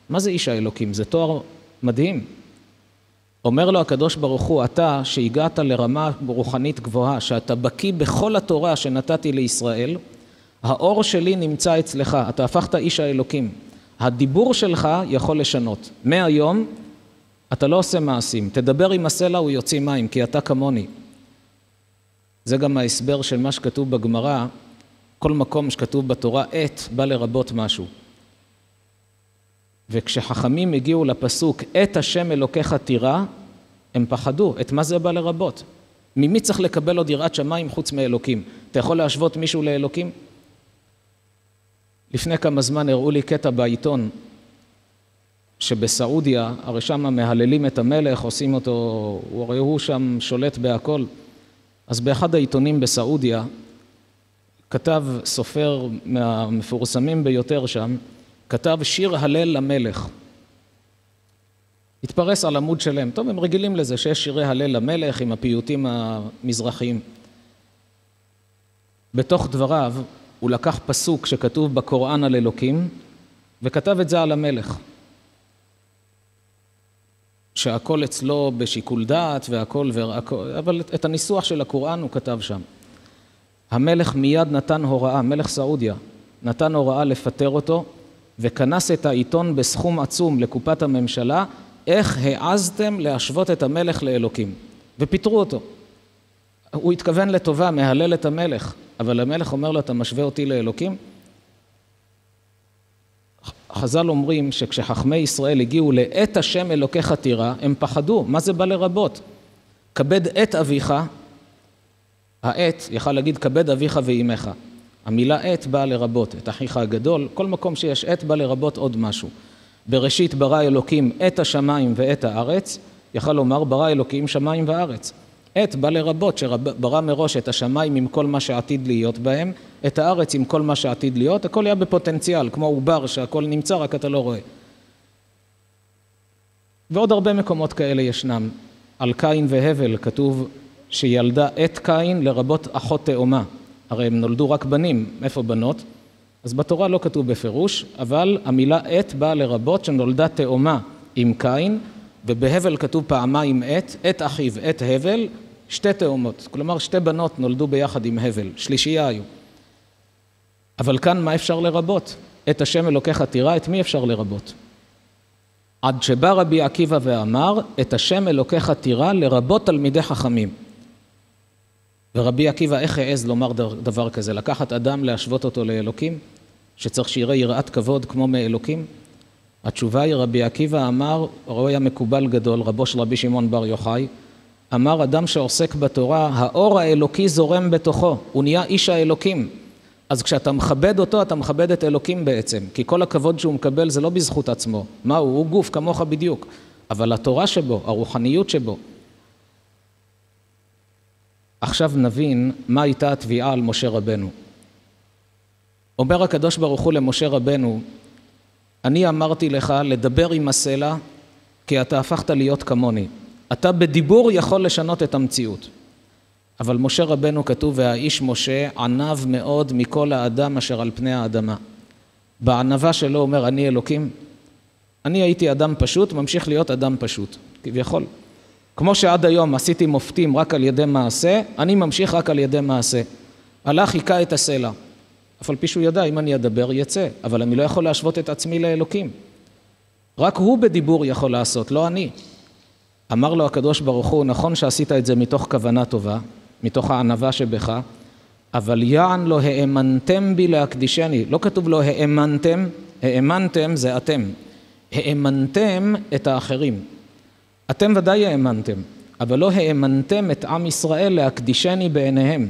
מה זה איש האלוקים? זה תואר מדהים. אומר לו הקדוש ברוך הוא, אתה שהגעת לרמה רוחנית גבוהה, שאתה בקיא בכל התורה שנתתי לישראל, האור שלי נמצא אצלך, אתה הפכת איש האלוקים. הדיבור שלך יכול לשנות. מהיום אתה לא עושה מעשים, תדבר עם הסלע הוא יוציא מים, כי אתה כמוני. זה גם ההסבר של מה שכתוב בגמרא, כל מקום שכתוב בתורה, עת בא לרבות משהו. וכשחכמים הגיעו לפסוק, את השם אלוקיך תירא, הם פחדו, את מה זה בא לרבות? ממי צריך לקבל עוד יראת שמיים חוץ מאלוקים? אתה יכול להשוות מישהו לאלוקים? לפני כמה זמן הראו לי קטע בעיתון, שבסעודיה, הרי שם מהללים את המלך, עושים אותו, הרי הוא שם שולט בהכל. אז באחד העיתונים בסעודיה, כתב סופר מהמפורסמים ביותר שם, כתב שיר הלל למלך. התפרס על עמוד שלם. טוב, הם רגילים לזה שיש שירי הלל למלך עם הפיוטים המזרחיים. בתוך דבריו הוא לקח פסוק שכתוב בקוראן על אלוקים, וכתב את זה על המלך. שהכל אצלו בשיקול דעת והכל, אבל את הניסוח של הקוראן הוא כתב שם. המלך מיד נתן הוראה, מלך סעודיה, נתן הוראה לפטר אותו, וכנס את העיתון בסכום עצום לקופת הממשלה, איך העזתם להשוות את המלך לאלוקים, ופיטרו אותו. הוא התכוון לטובה, מהלל את המלך, אבל המלך אומר לו, אתה משווה אותי לאלוקים? חז"ל אומרים שכשחכמי ישראל הגיעו לעת השם אלוקיך תירא, הם פחדו, מה זה בא לרבות? כבד את אביך, העת, יכל להגיד כבד אביך ואימך. המילה עת באה לרבות, את אחיך הגדול, כל מקום שיש עת בא לרבות עוד משהו. בראשית ברא אלוקים את השמיים ואת הארץ, יכל לומר ברא אלוקים שמיים וארץ. את בא לרבות, שברא מראש את השמיים עם כל מה שעתיד להיות בהם, את הארץ עם כל מה שעתיד להיות, הכל היה בפוטנציאל, כמו עובר שהכל נמצא, רק אתה לא רואה. ועוד הרבה מקומות כאלה ישנם. על קין והבל כתוב שילדה את קין לרבות אחות תאומה. הרי הם נולדו רק בנים, איפה בנות? אז בתורה לא כתוב בפירוש, אבל המילה את באה לרבות שנולדה תאומה עם קין, ובהבל כתוב פעמיים את אחיו, את הבל, שתי תאומות. כלומר, שתי בנות נולדו ביחד עם הבל, שלישייה היו. אבל כאן מה אפשר לרבות? את השם אלוקיך תירא, את מי אפשר לרבות? עד שבא רבי עקיבא ואמר, את השם אלוקיך תירא לרבות תלמידי חכמים. ורבי עקיבא איך העז לומר דבר כזה? לקחת אדם להשוות אותו לאלוקים? שצריך שיראה יראת כבוד כמו מאלוקים? התשובה היא, רבי עקיבא אמר, רואה מקובל גדול, רבו של רבי שמעון בר יוחאי, אמר אדם שעוסק בתורה, האור האלוקי זורם בתוכו, הוא נהיה איש האלוקים. אז כשאתה מכבד אותו, אתה מכבד את אלוקים בעצם, כי כל הכבוד שהוא מקבל זה לא בזכות עצמו. מה הוא? הוא גוף כמוך בדיוק, אבל התורה שבו, הרוחניות שבו. עכשיו נבין מה הייתה התביעה על משה רבנו. אומר הקדוש ברוך הוא למשה רבנו, אני אמרתי לך לדבר עם הסלע, כי אתה הפכת להיות כמוני. אתה בדיבור יכול לשנות את המציאות. אבל משה רבנו כתוב, והאיש משה ענב מאוד מכל האדם אשר על פני האדמה. בענבה שלו אומר, אני אלוקים. אני הייתי אדם פשוט, ממשיך להיות אדם פשוט, כביכול. כמו שעד היום עשיתי מופתים רק על ידי מעשה, אני ממשיך רק על ידי מעשה. הלך חיכה את הסלע. אף על פי שהוא ידע, אם אני אדבר יצא, אבל אני לא יכול להשוות את עצמי לאלוקים. רק הוא בדיבור יכול לעשות, לא אני. אמר לו הקדוש ברוך הוא, נכון שעשית את זה מתוך כוונה טובה, מתוך הענווה שבך, אבל יען לא האמנתם בי להקדישני. לא כתוב לו האמנתם, האמנתם זה אתם. האמנתם את האחרים. אתם ודאי האמנתם, אבל לא האמנתם את עם ישראל להקדישני בעיניהם.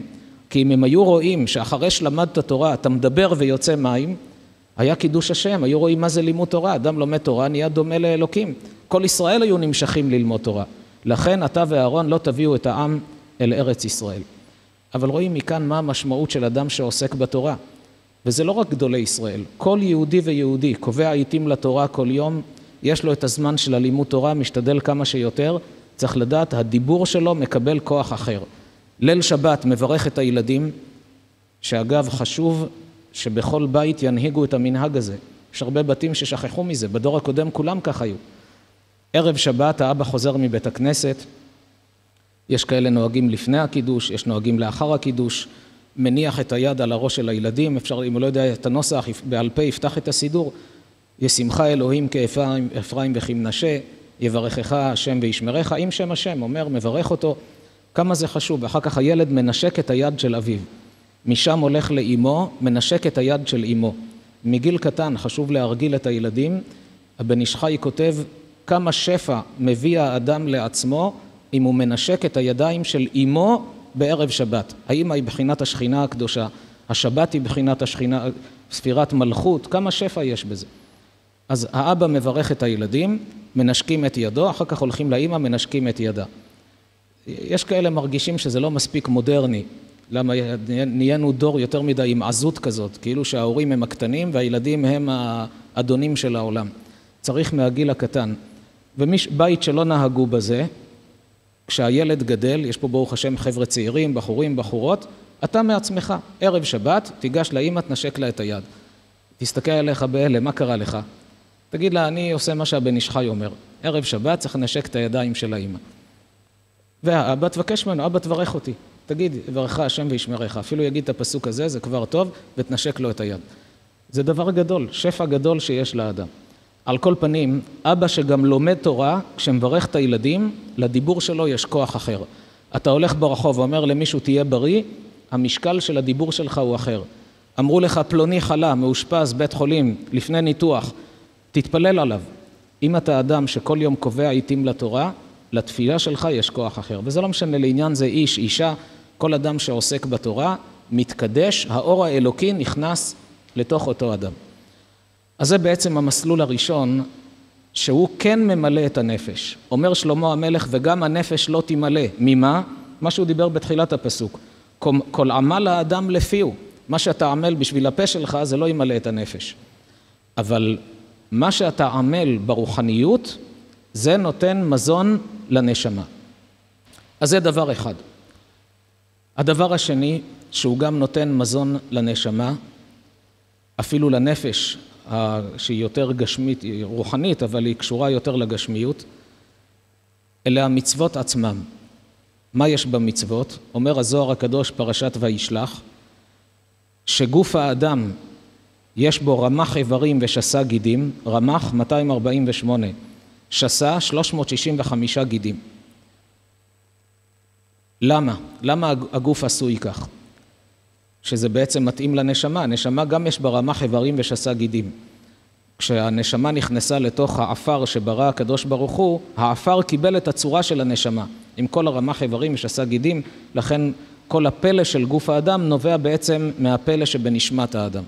כי אם הם היו רואים שאחרי שלמדת תורה אתה מדבר ויוצא מים, היה קידוש השם, היו רואים מה זה לימוד תורה. אדם לומד תורה נהיה דומה לאלוקים. כל ישראל היו נמשכים ללמוד תורה. לכן אתה ואהרון לא תביאו את העם אל ארץ ישראל. אבל רואים מכאן מה המשמעות של אדם שעוסק בתורה. וזה לא רק גדולי ישראל. כל יהודי ויהודי קובע עיתים לתורה כל יום, יש לו את הזמן של הלימוד תורה, משתדל כמה שיותר, צריך לדעת, הדיבור שלו מקבל כוח אחר. ליל שבת מברך את הילדים, שאגב חשוב שבכל בית ינהיגו את המנהג הזה. יש הרבה בתים ששכחו מזה, בדור הקודם כולם כך היו. ערב שבת האבא חוזר מבית הכנסת, יש כאלה נוהגים לפני הקידוש, יש נוהגים לאחר הקידוש, מניח את היד על הראש של הילדים, אפשר, אם הוא לא יודע את הנוסח, בעל פה יפתח את הסידור, ישמך אלוהים כאפרים וכמנשה, יברכך השם וישמרך, עם שם השם, אומר, מברך אותו, כמה זה חשוב, ואחר כך הילד מנשק את היד של אביו, משם הולך לאמו, מנשק את היד של אמו, מגיל קטן חשוב להרגיל את הילדים, הבן איש חי כותב, כמה שפע מביא האדם לעצמו, אם הוא מנשק את הידיים של אמו בערב שבת. האמא היא בחינת השכינה הקדושה, השבת היא בחינת השכינה, ספירת מלכות, כמה שפע יש בזה. אז האבא מברך את הילדים, מנשקים את ידו, אחר כך הולכים לאמא, מנשקים את ידה. יש כאלה מרגישים שזה לא מספיק מודרני, למה נהיינו דור יותר מדי עם עזות כזאת, כאילו שההורים הם הקטנים והילדים הם האדונים של העולם. צריך מהגיל הקטן. ובית שלא נהגו בזה, כשהילד גדל, יש פה ברוך השם חבר'ה צעירים, בחורים, בחורות, אתה מעצמך, ערב שבת, תיגש לאמא, תנשק לה את היד. תסתכל עליך בהלם, מה קרה לך? תגיד לה, אני עושה מה שהבן איש חי אומר. ערב שבת צריך לנשק את הידיים של האמא. והאבא תבקש ממנו, אבא תברך אותי. תגיד, יברך השם וישמרך. אפילו יגיד את הפסוק הזה, זה כבר טוב, ותנשק לו את היד. זה דבר גדול, שפע גדול שיש לאדם. על כל פנים, אבא שגם לומד תורה, כשמברך את הילדים, לדיבור שלו יש כוח אחר. אתה הולך ברחוב ואומר למישהו תהיה בריא, המשקל של הדיבור שלך הוא אחר. אמרו לך פלוני חלה, מאושפז, בית חולים, לפני ניתוח, תתפלל עליו. אם אתה אדם שכל יום קובע עיתים לתורה, לתפילה שלך יש כוח אחר. וזה לא משנה לעניין זה איש, אישה, כל אדם שעוסק בתורה, מתקדש, האור האלוקי נכנס לתוך אותו אדם. אז זה בעצם המסלול הראשון שהוא כן ממלא את הנפש. אומר שלמה המלך, וגם הנפש לא תמלא. ממה? מה שהוא דיבר בתחילת הפסוק. כל עמל האדם לפיהו. מה שאתה עמל בשביל הפה שלך, זה לא ימלא את הנפש. אבל מה שאתה עמל ברוחניות, זה נותן מזון לנשמה. אז זה דבר אחד. הדבר השני, שהוא גם נותן מזון לנשמה, אפילו לנפש, שהיא יותר גשמית, היא רוחנית, אבל היא קשורה יותר לגשמיות, אלה המצוות עצמם. מה יש במצוות? אומר הזוהר הקדוש פרשת וישלח, שגוף האדם יש בו רמ"ח איברים ושסה גידים, רמ"ח 248, שסה 365 גידים. למה? למה הגוף עשוי כך? שזה בעצם מתאים לנשמה. הנשמה גם יש בה רמ"ח איברים ושסה גידים. כשהנשמה נכנסה לתוך האפר שברא הקדוש ברוך הוא, האפר קיבל את הצורה של הנשמה, עם כל הרמ"ח איברים ושסה גידים, לכן כל הפלא של גוף האדם נובע בעצם מהפלא שבנשמת האדם.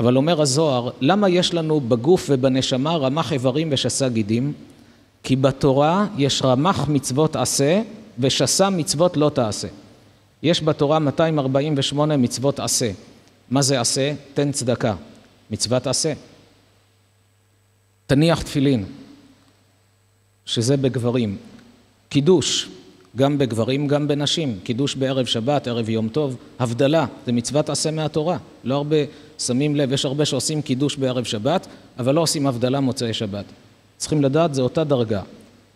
אבל אומר הזוהר, למה יש לנו בגוף ובנשמה רמ"ח איברים ושסה גידים? כי בתורה יש רמ"ח מצוות עשה ושסה מצוות לא תעשה. יש בתורה 248 מצוות עשה. מה זה עשה? תן צדקה. מצוות עשה. תניח תפילין, שזה בגברים. קידוש, גם בגברים, גם בנשים. קידוש בערב שבת, ערב יום טוב. הבדלה, זה מצוות עשה מהתורה. לא הרבה שמים לב, יש הרבה שעושים קידוש בערב שבת, אבל לא עושים הבדלה מוצאי שבת. צריכים לדעת, זה אותה דרגה.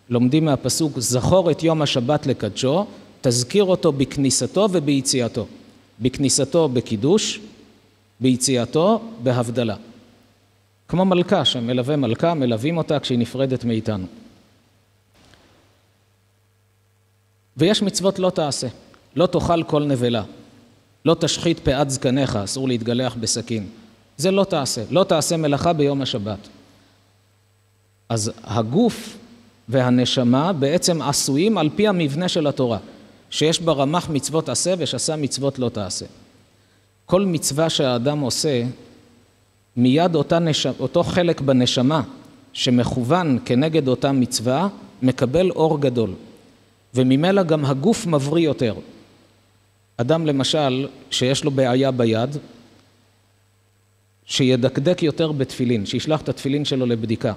לומדים מהפסוק, זכור את יום השבת לקדשו, תזכיר אותו בכניסתו וביציאתו. בכניסתו בקידוש, ביציאתו בהבדלה. כמו מלכה, שמלווה מלכה, מלווים אותה כשהיא נפרדת מאיתנו. ויש מצוות לא תעשה. לא תאכל כל נבלה. לא תשחית פאת זקניך, אסור להתגלח בסכין. זה לא תעשה. לא תעשה מלאכה ביום השבת. אז הגוף והנשמה בעצם עשויים על פי המבנה של התורה, שיש בה רמ"ח מצוות עשה ושסה מצוות לא תעשה. כל מצווה שהאדם עושה, מיד אותו חלק בנשמה שמכוון כנגד אותה מצווה, מקבל אור גדול. וממילא גם הגוף מבריא יותר. אדם למשל שיש לו בעיה ביד, שידקדק יותר בתפילין, שישלח את התפילין שלו לבדיקה.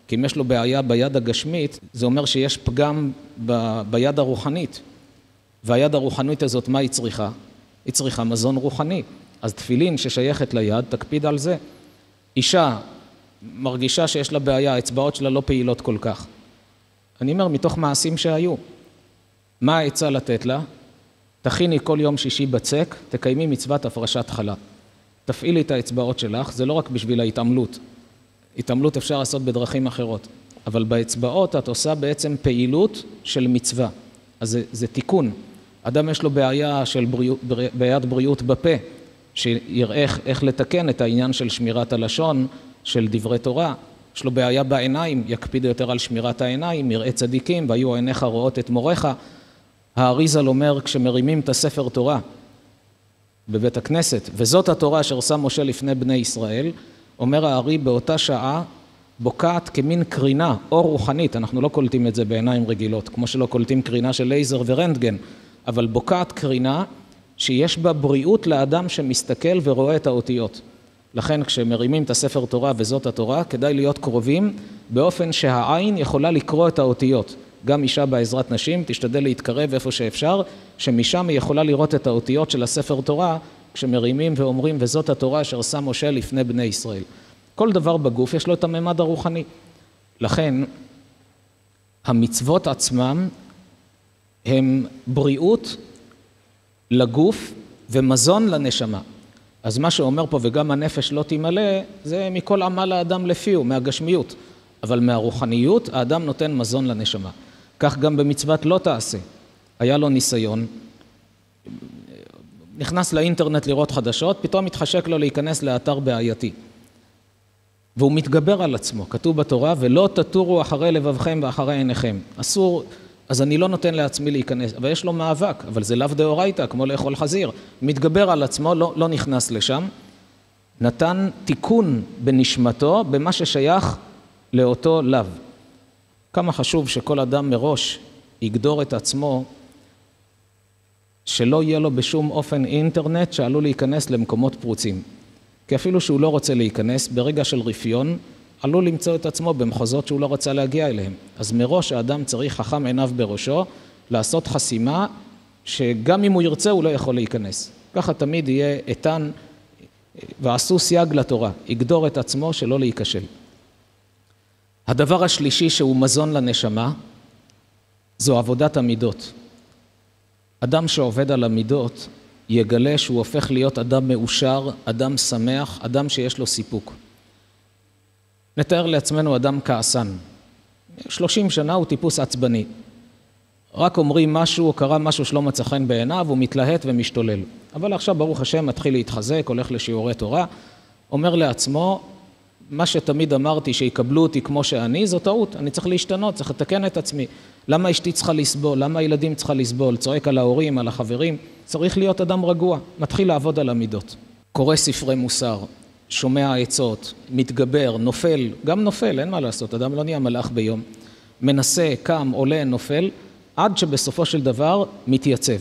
כי אם יש לו בעיה ביד הגשמית, זה אומר שיש פגם ביד הרוחנית. והיד הרוחנית הזאת, מה היא צריכה? היא צריכה מזון רוחני. אז תפילין ששייכת ליד, תקפיד על זה. אישה מרגישה שיש לה בעיה, האצבעות שלה לא פעילות כל כך. אני אומר, מתוך מעשים שהיו. מה העצה לתת לה? תכיני כל יום שישי בצק, תקיימי מצוות הפרשת חלה. תפעילי את האצבעות שלך, זה לא רק בשביל ההתעמלות. התעמלות אפשר לעשות בדרכים אחרות. אבל באצבעות את עושה בעצם פעילות של מצווה. אז זה תיקון. אדם יש לו בעיה של בעיית בריאות בפה, שיראה איך לתקן את העניין של שמירת הלשון, של דברי תורה. יש לו בעיה בעיניים, יקפיד יותר על שמירת העיניים, יראה צדיקים, והיו עיניך רואות את מורך. האריז"ל אומר, כשמרימים את הספר תורה בבית הכנסת, וזאת התורה אשר שם משה לפני בני ישראל, אומר הארי, באותה שעה בוקעת כמין קרינה, אור רוחנית, אנחנו לא קולטים את זה בעיניים רגילות, כמו שלא קולטים קרינה של לייזר ורנטגן, אבל בוקעת קרינה שיש בה בריאות לאדם שמסתכל ורואה את האותיות. לכן כשמרימים את הספר תורה וזאת התורה, כדאי להיות קרובים באופן שהעין יכולה לקרוא את האותיות. גם אישה בעזרת נשים, תשתדל להתקרב איפה שאפשר, שמשם היא יכולה לראות את האותיות של הספר תורה, כשמרימים ואומרים וזאת התורה אשר שם משה לפני בני ישראל. כל דבר בגוף יש לו את הממד הרוחני. לכן המצוות עצמם הם בריאות לגוף ומזון לנשמה. אז מה שאומר פה וגם הנפש לא תמלא, זה מכל עמל האדם לפיהו, מהגשמיות. אבל מהרוחניות האדם נותן מזון לנשמה. כך גם במצוות לא תעשה. היה לו ניסיון, נכנס לאינטרנט לראות חדשות, פתאום מתחשק לו להיכנס לאתר בעייתי. והוא מתגבר על עצמו, כתוב בתורה, ולא תטורו אחרי לבבכם ואחרי עיניכם. אסור, אז אני לא נותן לעצמי להיכנס, אבל יש לו מאבק, אבל זה לאו דאורייתא, כמו לאכול חזיר. מתגבר על עצמו, לא נכנס לשם, נתן תיקון בנשמתו, במה ששייך לאותו לאו. כמה חשוב שכל אדם מראש יגדור את עצמו, שלא יהיה לו בשום אופן אינטרנט שעלול להיכנס למקומות פרוצים. כי אפילו שהוא לא רוצה להיכנס, ברגע של רפיון, עלול למצוא את עצמו במחוזות שהוא לא רוצה להגיע אליהם. אז מראש האדם צריך חכם עיניו בראשו, לעשות חסימה, שגם אם הוא ירצה הוא לא יכול להיכנס. ככה תמיד יהיה איתן, ועשו סייג לתורה, יגדור את עצמו שלא להיכשל. הדבר השלישי שהוא מזון לנשמה, זו עבודת המידות. אדם שעובד על המידות, יגלה שהוא הופך להיות אדם מאושר, אדם שמח, אדם שיש לו סיפוק. נתאר לעצמנו אדם כעסן. 30 שנה הוא טיפוס עצבני. רק אומרים משהו, קרה משהו שלא מצא חן בעיניו, הוא מתלהט ומשתולל. אבל עכשיו ברוך השם מתחיל להתחזק, הולך לשיעורי תורה, אומר לעצמו, מה שתמיד אמרתי שיקבלו אותי כמו שאני, זו טעות, אני צריך להשתנות, צריך לתקן את עצמי. למה אשתי צריכה לסבול? למה הילדים צריכה לסבול? צועק על ההורים, על החברים. צריך להיות אדם רגוע, מתחיל לעבוד על המידות. קורא ספרי מוסר, שומע עצות, מתגבר, נופל, גם נופל, אין מה לעשות, אדם לא נהיה מלאך ביום. מנסה, קם, עולה, נופל, עד שבסופו של דבר מתייצב.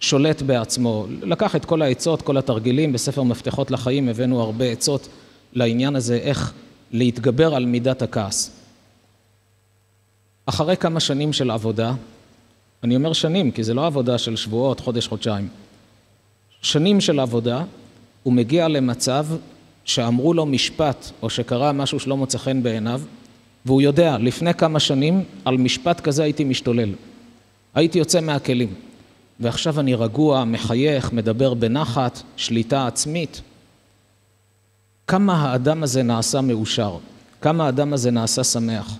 שולט בעצמו, לקח את כל העצות, כל התרגילים, בספר מפתחות לחיים הבאנו הרבה עצות לעניין הזה, איך להתגבר על מידת הכעס. אחרי כמה שנים של עבודה, אני אומר שנים, כי זה לא עבודה של שבועות, חודש, חודשיים. שנים של עבודה, הוא מגיע למצב שאמרו לו משפט, או שקרה משהו שלא מוצא חן בעיניו, והוא יודע, לפני כמה שנים, על משפט כזה הייתי משתולל. הייתי יוצא מהכלים. ועכשיו אני רגוע, מחייך, מדבר בנחת, שליטה עצמית. כמה האדם הזה נעשה מאושר, כמה האדם הזה נעשה שמח.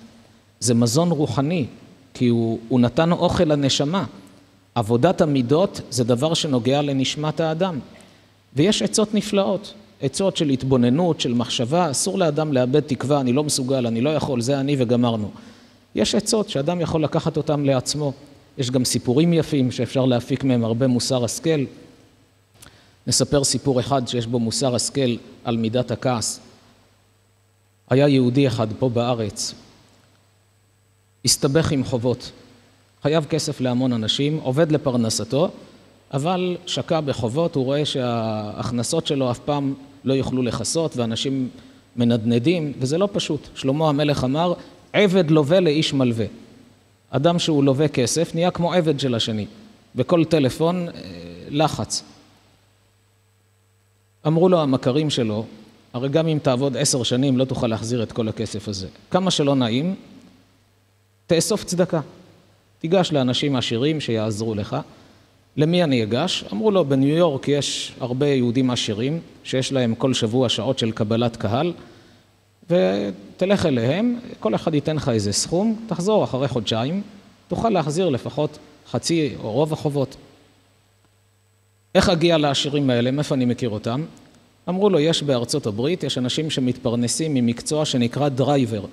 זה מזון רוחני, כי הוא נתן אוכל לנשמה. עבודת המידות זה דבר שנוגע לנשמת האדם. ויש עצות נפלאות, עצות של התבוננות, של מחשבה, אסור לאדם לאבד תקווה, אני לא מסוגל, אני לא יכול, זה אני וגמרנו. יש עצות שאדם יכול לקחת אותם לעצמו. יש גם סיפורים יפים שאפשר להפיק מהם הרבה מוסר השכל. נספר סיפור אחד שיש בו מוסר השכל על מידת הכעס. היה יהודי אחד פה בארץ, הסתבך עם חובות, חייב כסף להמון אנשים, עובד לפרנסתו, אבל שקע בחובות, הוא רואה שההכנסות שלו אף פעם לא יוכלו לחסות, ואנשים מנדנדים, וזה לא פשוט. שלמה המלך אמר, עבד לווה לאיש מלווה. אדם שהוא לווה כסף נהיה כמו עבד של השני, וכל טלפון לחץ. אמרו לו המכרים שלו, הרי גם אם תעבוד 10 שנים לא תוכל להחזיר את כל הכסף הזה. כמה שלא נעים, תאסוף צדקה. תיגש לאנשים עשירים שיעזרו לך. למי אני אגש? אמרו לו, בניו יורק יש הרבה יהודים עשירים, שיש להם כל שבוע שעות של קבלת קהל, ותלך אליהם, כל אחד ייתן לך איזה סכום, תחזור אחרי חודשיים, תוכל להחזיר לפחות חצי או רוב החובות. איך אגיע לעשירים האלה? מאיפה אני מכיר אותם? אמרו לו, יש בארצות הברית, יש אנשים שמתפרנסים ממקצוע שנקרא דרייבר.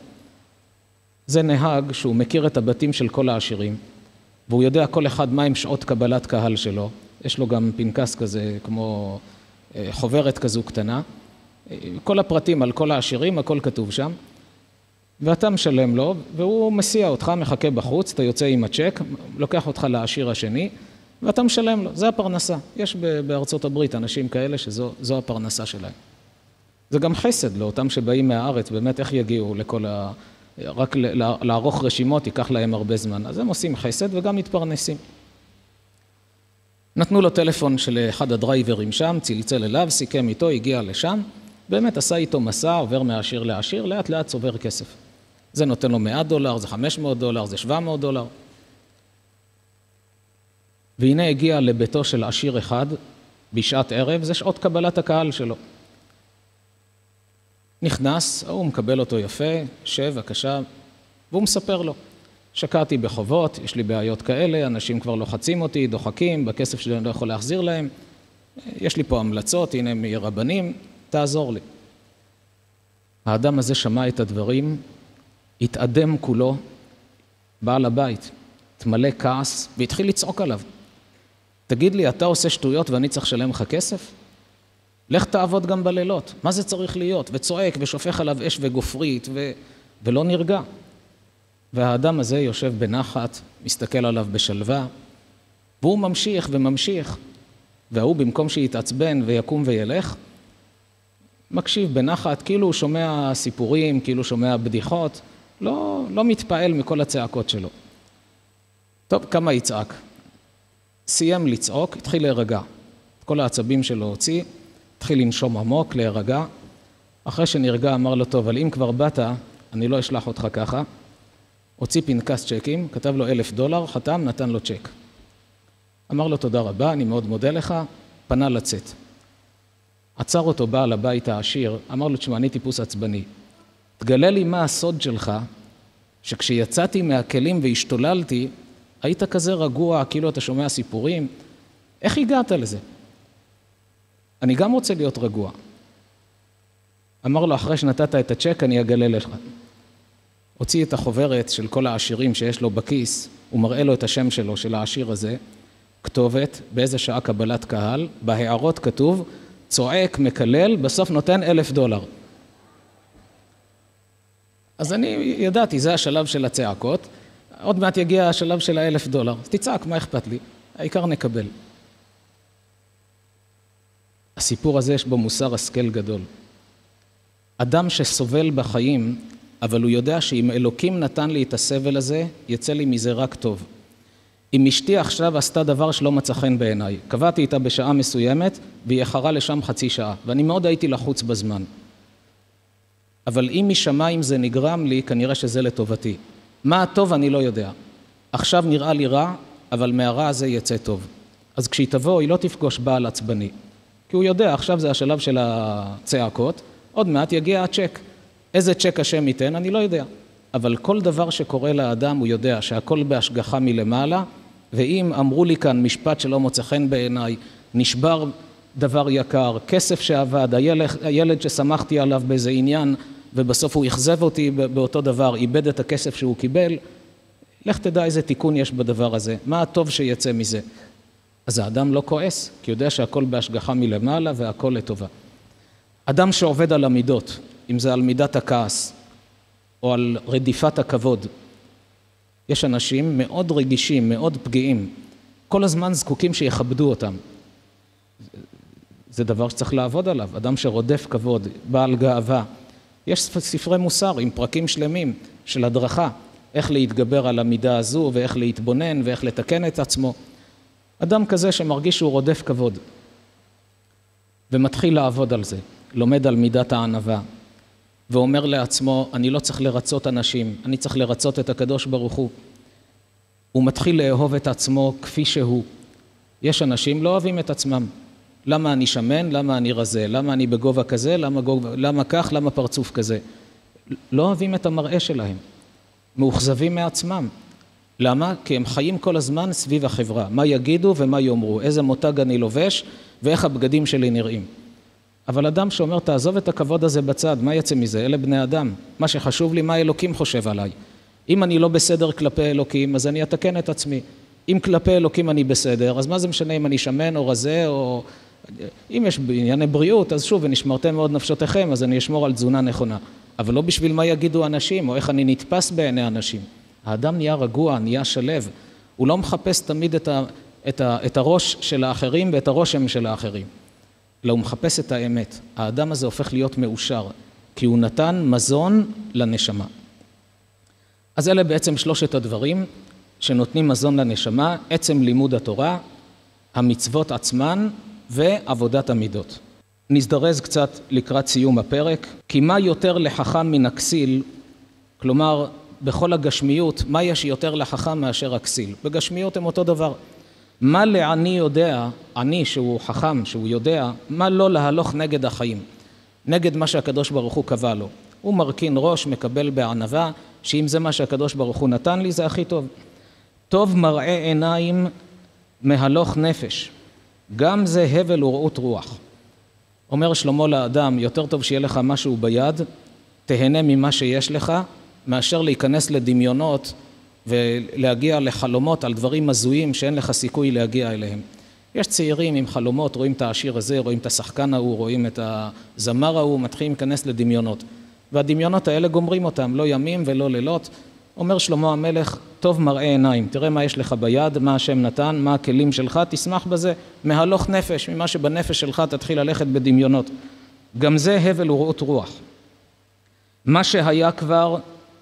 זה נהג שהוא מכיר את הבתים של כל העשירים, והוא יודע כל אחד מהם שעות קבלת קהל שלו. יש לו גם פנקס כזה, כמו חוברת כזו קטנה. כל הפרטים על כל העשירים, הכל כתוב שם. ואתה משלם לו, והוא מסיע אותך, מחכה בחוץ, אתה יוצא עם הצ'ק, לוקח אותך לעשיר השני, ואתה משלם לו. זה הפרנסה. יש בארצות הברית אנשים כאלה שזו הפרנסה שלהם. זה גם חסד לאותם שבאים מהארץ, באמת איך יגיעו לכל רק לערוך רשימות ייקח להם הרבה זמן. אז הם עושים חסד וגם מתפרנסים. נתנו לו טלפון של אחד הדרייברים שם, צלצל אליו, סיכם איתו, הגיע לשם, באמת עשה איתו מסע, עובר מעשיר לעשיר, לאט לאט צובר כסף. זה נותן לו $100, זה $500, זה $700. והנה הגיע לביתו של עשיר אחד בשעת ערב, זה שעות קבלת הקהל שלו. נכנס, הוא מקבל אותו יפה, שב, בבקשה, והוא מספר לו, שקעתי בחובות, יש לי בעיות כאלה, אנשים כבר לוחצים אותי, דוחקים, בכסף שלי אני לא יכול להחזיר להם, יש לי פה המלצות, הנה מרבנים, תעזור לי. האדם הזה שמע את הדברים, התאדם כולו, בעל הבית, תמלא כעס, והתחיל לצעוק עליו. תגיד לי, אתה עושה שטויות ואני צריך לשלם לך כסף? לך תעבוד גם בלילות, מה זה צריך להיות? וצועק ושופך עליו אש וגופרית, ולא נרגע. והאדם הזה יושב בנחת, מסתכל עליו בשלווה, והוא ממשיך וממשיך, והוא במקום שיתעצבן ויקום וילך, מקשיב בנחת, כאילו הוא שומע סיפורים, כאילו הוא שומע בדיחות, לא מתפעל מכל הצעקות שלו. טוב, כמה יצעק? סיים לצעוק, התחיל להירגע. את כל העצבים שלו הוציא, התחיל לנשום עמוק, להירגע. אחרי שנרגע אמר לו, טוב, אבל אם כבר באת, אני לא אשלח אותך ככה. הוציא פנקס צ'קים, כתב לו $1,000, חתם, נתן לו צ'ק. אמר לו, תודה רבה, אני מאוד מודה לך, פנה לצאת. עצר אותו בעל הבית העשיר, אמר לו, תשמע, אני טיפוס עצבני. תגלה לי מה הסוד שלך, שכשיצאתי מהכלים והשתוללתי, היית כזה רגוע, כאילו אתה שומע סיפורים. איך הגעת לזה? אני גם רוצה להיות רגוע. אמר לו, אחרי שנתת את הצ'ק, אני אגלה לך. הוציא את החוברת של כל העשירים שיש לו בכיס, הוא מראה לו את השם שלו, של העשיר הזה, כתובת, באיזה שעה קבלת קהל, בהערות כתוב, צועק, מקלל, בסוף נותן $1,000. אז אני ידעתי, זה השלב של הצעקות, עוד מעט יגיע השלב של $1,000. תצעק, מה אכפת לי? העיקר נקבל. הסיפור הזה יש בו מוסר השכל גדול. אדם שסובל בחיים, אבל הוא יודע שאם אלוקים נתן לי את הסבל הזה, יצא לי מזה רק טוב. אם אשתי עכשיו עשתה דבר שלא מצא חן בעיניי, קבעתי איתה בשעה מסוימת, והיא איחרה לשם חצי שעה, ואני מאוד הייתי לחוץ בזמן. אבל אם משמיים זה נגרם לי, כנראה שזה לטובתי. מה הטוב אני לא יודע. עכשיו נראה לי רע, אבל מהרע הזה יצא טוב. אז כשהיא תבוא, היא לא תפגוש בעל עצבני. כי הוא יודע, עכשיו זה השלב של הצעקות, עוד מעט יגיע הצ'ק. איזה צ'ק השם ייתן, אני לא יודע. אבל כל דבר שקורה לאדם, הוא יודע שהכל בהשגחה מלמעלה, ואם אמרו לי כאן משפט שלא מוצא חן בעיניי, נשבר דבר יקר, כסף שעבד, הילד ששמחתי עליו באיזה עניין, ובסוף הוא יחזב אותי באותו דבר, איבד את הכסף שהוא קיבל, לך תדע איזה תיקון יש בדבר הזה, מה הטוב שיצא מזה. אז האדם לא כועס, כי יודע שהכל בהשגחה מלמעלה והכל לטובה. אדם שעובד על המידות, אם זה על מידת הכעס, או על רדיפת הכבוד, יש אנשים מאוד רגישים, מאוד פגיעים, כל הזמן זקוקים שיכבדו אותם. זה דבר שצריך לעבוד עליו, אדם שרודף כבוד, בעל גאווה. יש ספרי מוסר עם פרקים שלמים של הדרכה, איך להתגבר על המידה הזו, ואיך להתבונן, ואיך לתקן את עצמו. אדם כזה שמרגיש שהוא רודף כבוד, ומתחיל לעבוד על זה, לומד על מידת הענווה, ואומר לעצמו, אני לא צריך לרצות אנשים, אני צריך לרצות את הקדוש ברוך הוא. הוא מתחיל לאהוב את עצמו כפי שהוא. יש אנשים לא אוהבים את עצמם. למה אני שמן? למה אני רזה? למה אני בגובה כזה? למה כך? למה פרצוף כזה? לא אוהבים את המראה שלהם. מאוכזבים מעצמם. למה? כי הם חיים כל הזמן סביב החברה. מה יגידו ומה יאמרו? איזה מותג אני לובש ואיך הבגדים שלי נראים. אבל אדם שאומר, תעזוב את הכבוד הזה בצד, מה יצא מזה? אלה בני אדם. מה שחשוב לי, מה אלוקים חושב עליי. אם אני לא בסדר כלפי אלוקים, אז אני אתקן את עצמי. אם כלפי אלוקים אני בסדר, אז מה זה משנה אם אני שמן או רזה, או אם יש בענייני בריאות, אז שוב, ונשמרתם מאוד נפשותיכם, אז אני אשמור על תזונה נכונה. אבל לא בשביל מה יגידו אנשים, או איך אני נתפס בעיני אנשים. האדם נהיה רגוע, נהיה שלב. הוא לא מחפש תמיד את הראש של האחרים ואת הרושם של האחרים. אלא הוא מחפש את האמת. האדם הזה הופך להיות מאושר, כי הוא נתן מזון לנשמה. אז אלה בעצם שלושת הדברים שנותנים מזון לנשמה, עצם לימוד התורה, המצוות עצמן ועבודת המידות. נזדרז קצת לקראת סיום הפרק, כי מה יותר לחכם מן הכסיל, כלומר בכל הגשמיות, מה יש יותר לחכם מאשר הכסיל? בגשמיות הם אותו דבר. מה לעני יודע, עני שהוא חכם, שהוא יודע, מה לא להלוך נגד החיים, נגד מה שהקדוש ברוך הוא קבע לו. הוא מרכין ראש, מקבל בענווה, שאם זה מה שהקדוש ברוך הוא נתן לי, זה הכי טוב. טוב מראה עיניים מהלוך נפש, גם זה הבל ורעות רוח. אומר שלמה לאדם, יותר טוב שיהיה לך משהו ביד, תהנה ממה שיש לך, מאשר להיכנס לדמיונות ולהגיע לחלומות על דברים מזויים שאין לך סיכוי להגיע אליהם. יש צעירים עם חלומות, רואים את העשיר הזה, רואים את השחקן ההוא, רואים את הזמר ההוא, מתחילים להיכנס לדמיונות. והדמיונות האלה גומרים אותם, לא ימים ולא לילות. אומר שלמה המלך, טוב מראה עיניים, תראה מה יש לך ביד, מה השם נתן, מה הכלים שלך, תשמח בזה, מהלוך נפש, ממה שבנפש שלך תתחיל ללכת בדמיונות. גם זה הבל ורעות רוח. מה שהיה כבר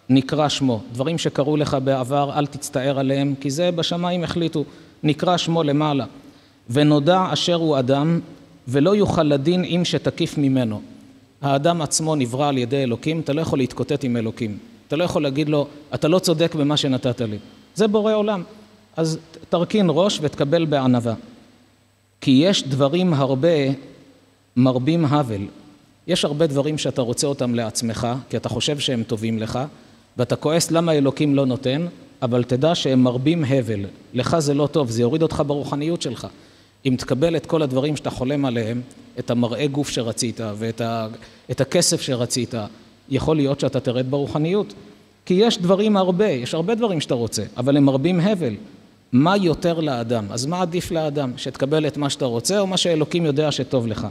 נקרא שמו, דברים שקראו לך בעבר, אל תצטער עליהם, כי זה בשמיים החליטו, נקרא שמו למעלה. ונודע אשר הוא אדם, ולא יוכל לדין אם שתקיף ממנו. האדם עצמו נברא על ידי אלוקים, אתה לא יכול להתקוטט עם אלוקים. אתה לא יכול להגיד לו, אתה לא צודק במה שנתת לי. זה בורא עולם. אז תרכין ראש ותקבל בענווה. כי יש דברים הרבה מרבים הבל. יש הרבה דברים שאתה רוצה אותם לעצמך, כי אתה חושב שהם טובים לך, ואתה כועס למה אלוקים לא נותן, אבל תדע שהם מרבים הבל. לך זה לא טוב, זה יוריד אותך ברוחניות שלך. אם תקבל את כל הדברים שאתה חולם עליהם, את המראה גוף שרצית ואת הכסף שרצית, יכול להיות שאתה תרד ברוחניות. כי יש דברים הרבה, יש הרבה דברים שאתה רוצה, אבל הם מרבים הבל. מה יותר לאדם? אז מה עדיף לאדם? שתקבל את מה שאתה רוצה או מה שאלוקים יודע שטוב לך?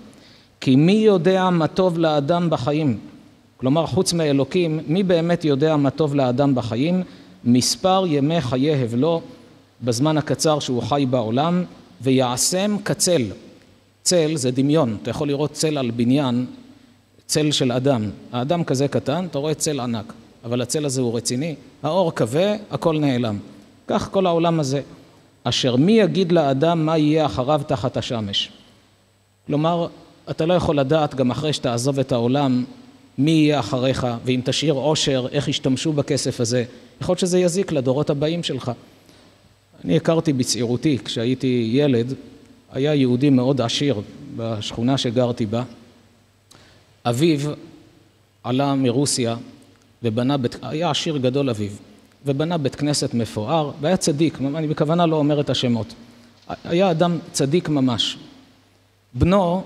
כי מי יודע מה טוב לאדם בחיים? כלומר, חוץ מאלוקים, מי באמת יודע מה טוב לאדם בחיים? מספר ימי חיי הבלו בזמן הקצר שהוא חי בעולם, ויעשם כצל. צל זה דמיון, אתה יכול לראות צל על בניין, צל של אדם. האדם כזה קטן, אתה רואה צל ענק, אבל הצל הזה הוא רציני. האור כבה, הכל נעלם. כך כל העולם הזה. אשר מי יגיד לאדם מה יהיה אחריו תחת השמש? כלומר, אתה לא יכול לדעת גם אחרי שתעזוב את העולם, מי יהיה אחריך, ואם תשאיר עושר, איך ישתמשו בכסף הזה. יכול להיות שזה יזיק לדורות הבאים שלך. אני הכרתי בצעירותי, כשהייתי ילד, היה יהודי מאוד עשיר בשכונה שגרתי בה. אביו עלה מרוסיה ובנה היה עשיר גדול אביו, ובנה בית כנסת מפואר, והיה צדיק, אני בכוונה לא אומר את השמות. היה אדם צדיק ממש. בנו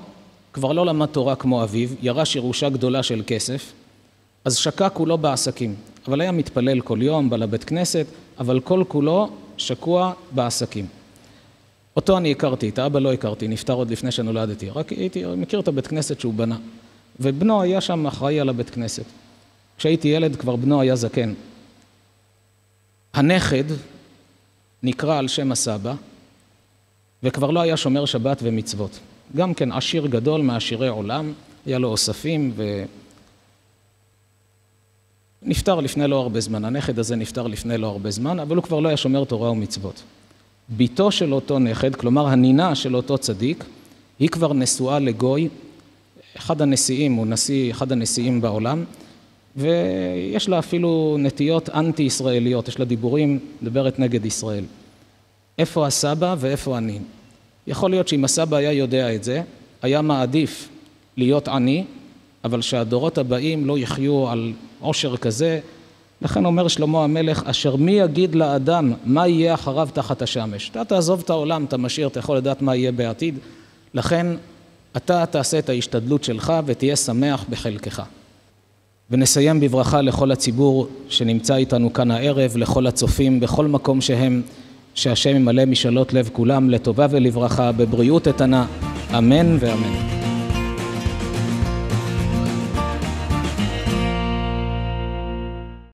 כבר לא למד תורה כמו אביו, ירש ירושה גדולה של כסף, אז שקע כולו בעסקים, אבל היה מתפלל כל יום, בא לבית כנסת, אבל כל כולו שקוע בעסקים. אותו אני הכרתי, את האבא לא הכרתי, נפטר עוד לפני שנולדתי, רק הייתי מכיר את הבית כנסת שהוא בנה, ובנו היה שם אחראי על הבית כנסת. כשהייתי ילד כבר בנו היה זקן. הנכד נקרא על שם הסבא, וכבר לא היה שומר שבת ומצוות. גם כן עשיר גדול מעשירי עולם, היה לו אוספים נפטר לפני לא הרבה זמן, הנכד הזה נפטר לפני לא הרבה זמן, אבל הוא כבר לא היה שומר תורה ומצוות. ביתו של אותו נכד, כלומר הנינה של אותו צדיק, היא כבר נשואה לגוי, אחד הנשיאים, הוא אחד הנשיאים בעולם, ויש לה אפילו נטיות אנטי-ישראליות, יש לה דיבורים, מדברת נגד ישראל. איפה הסבא ואיפה אני? יכול להיות שאם הסבא היה יודע את זה, היה מעדיף להיות עני, אבל שהדורות הבאים לא יחיו על עושר כזה. לכן אומר שלמה המלך, אשר מי יגיד לאדם מה יהיה אחריו תחת השמש? אתה תעזוב את העולם, אתה משאיר, אתה יכול לדעת מה יהיה בעתיד. לכן אתה תעשה את ההשתדלות שלך ותהיה שמח בחלקך. ונסיים בברכה לכל הציבור שנמצא איתנו כאן הערב, לכל הצופים בכל מקום שהם, שהשם ימלא משאלות לב כולם לטובה ולברכה, בבריאות איתנה, אמן ואמן.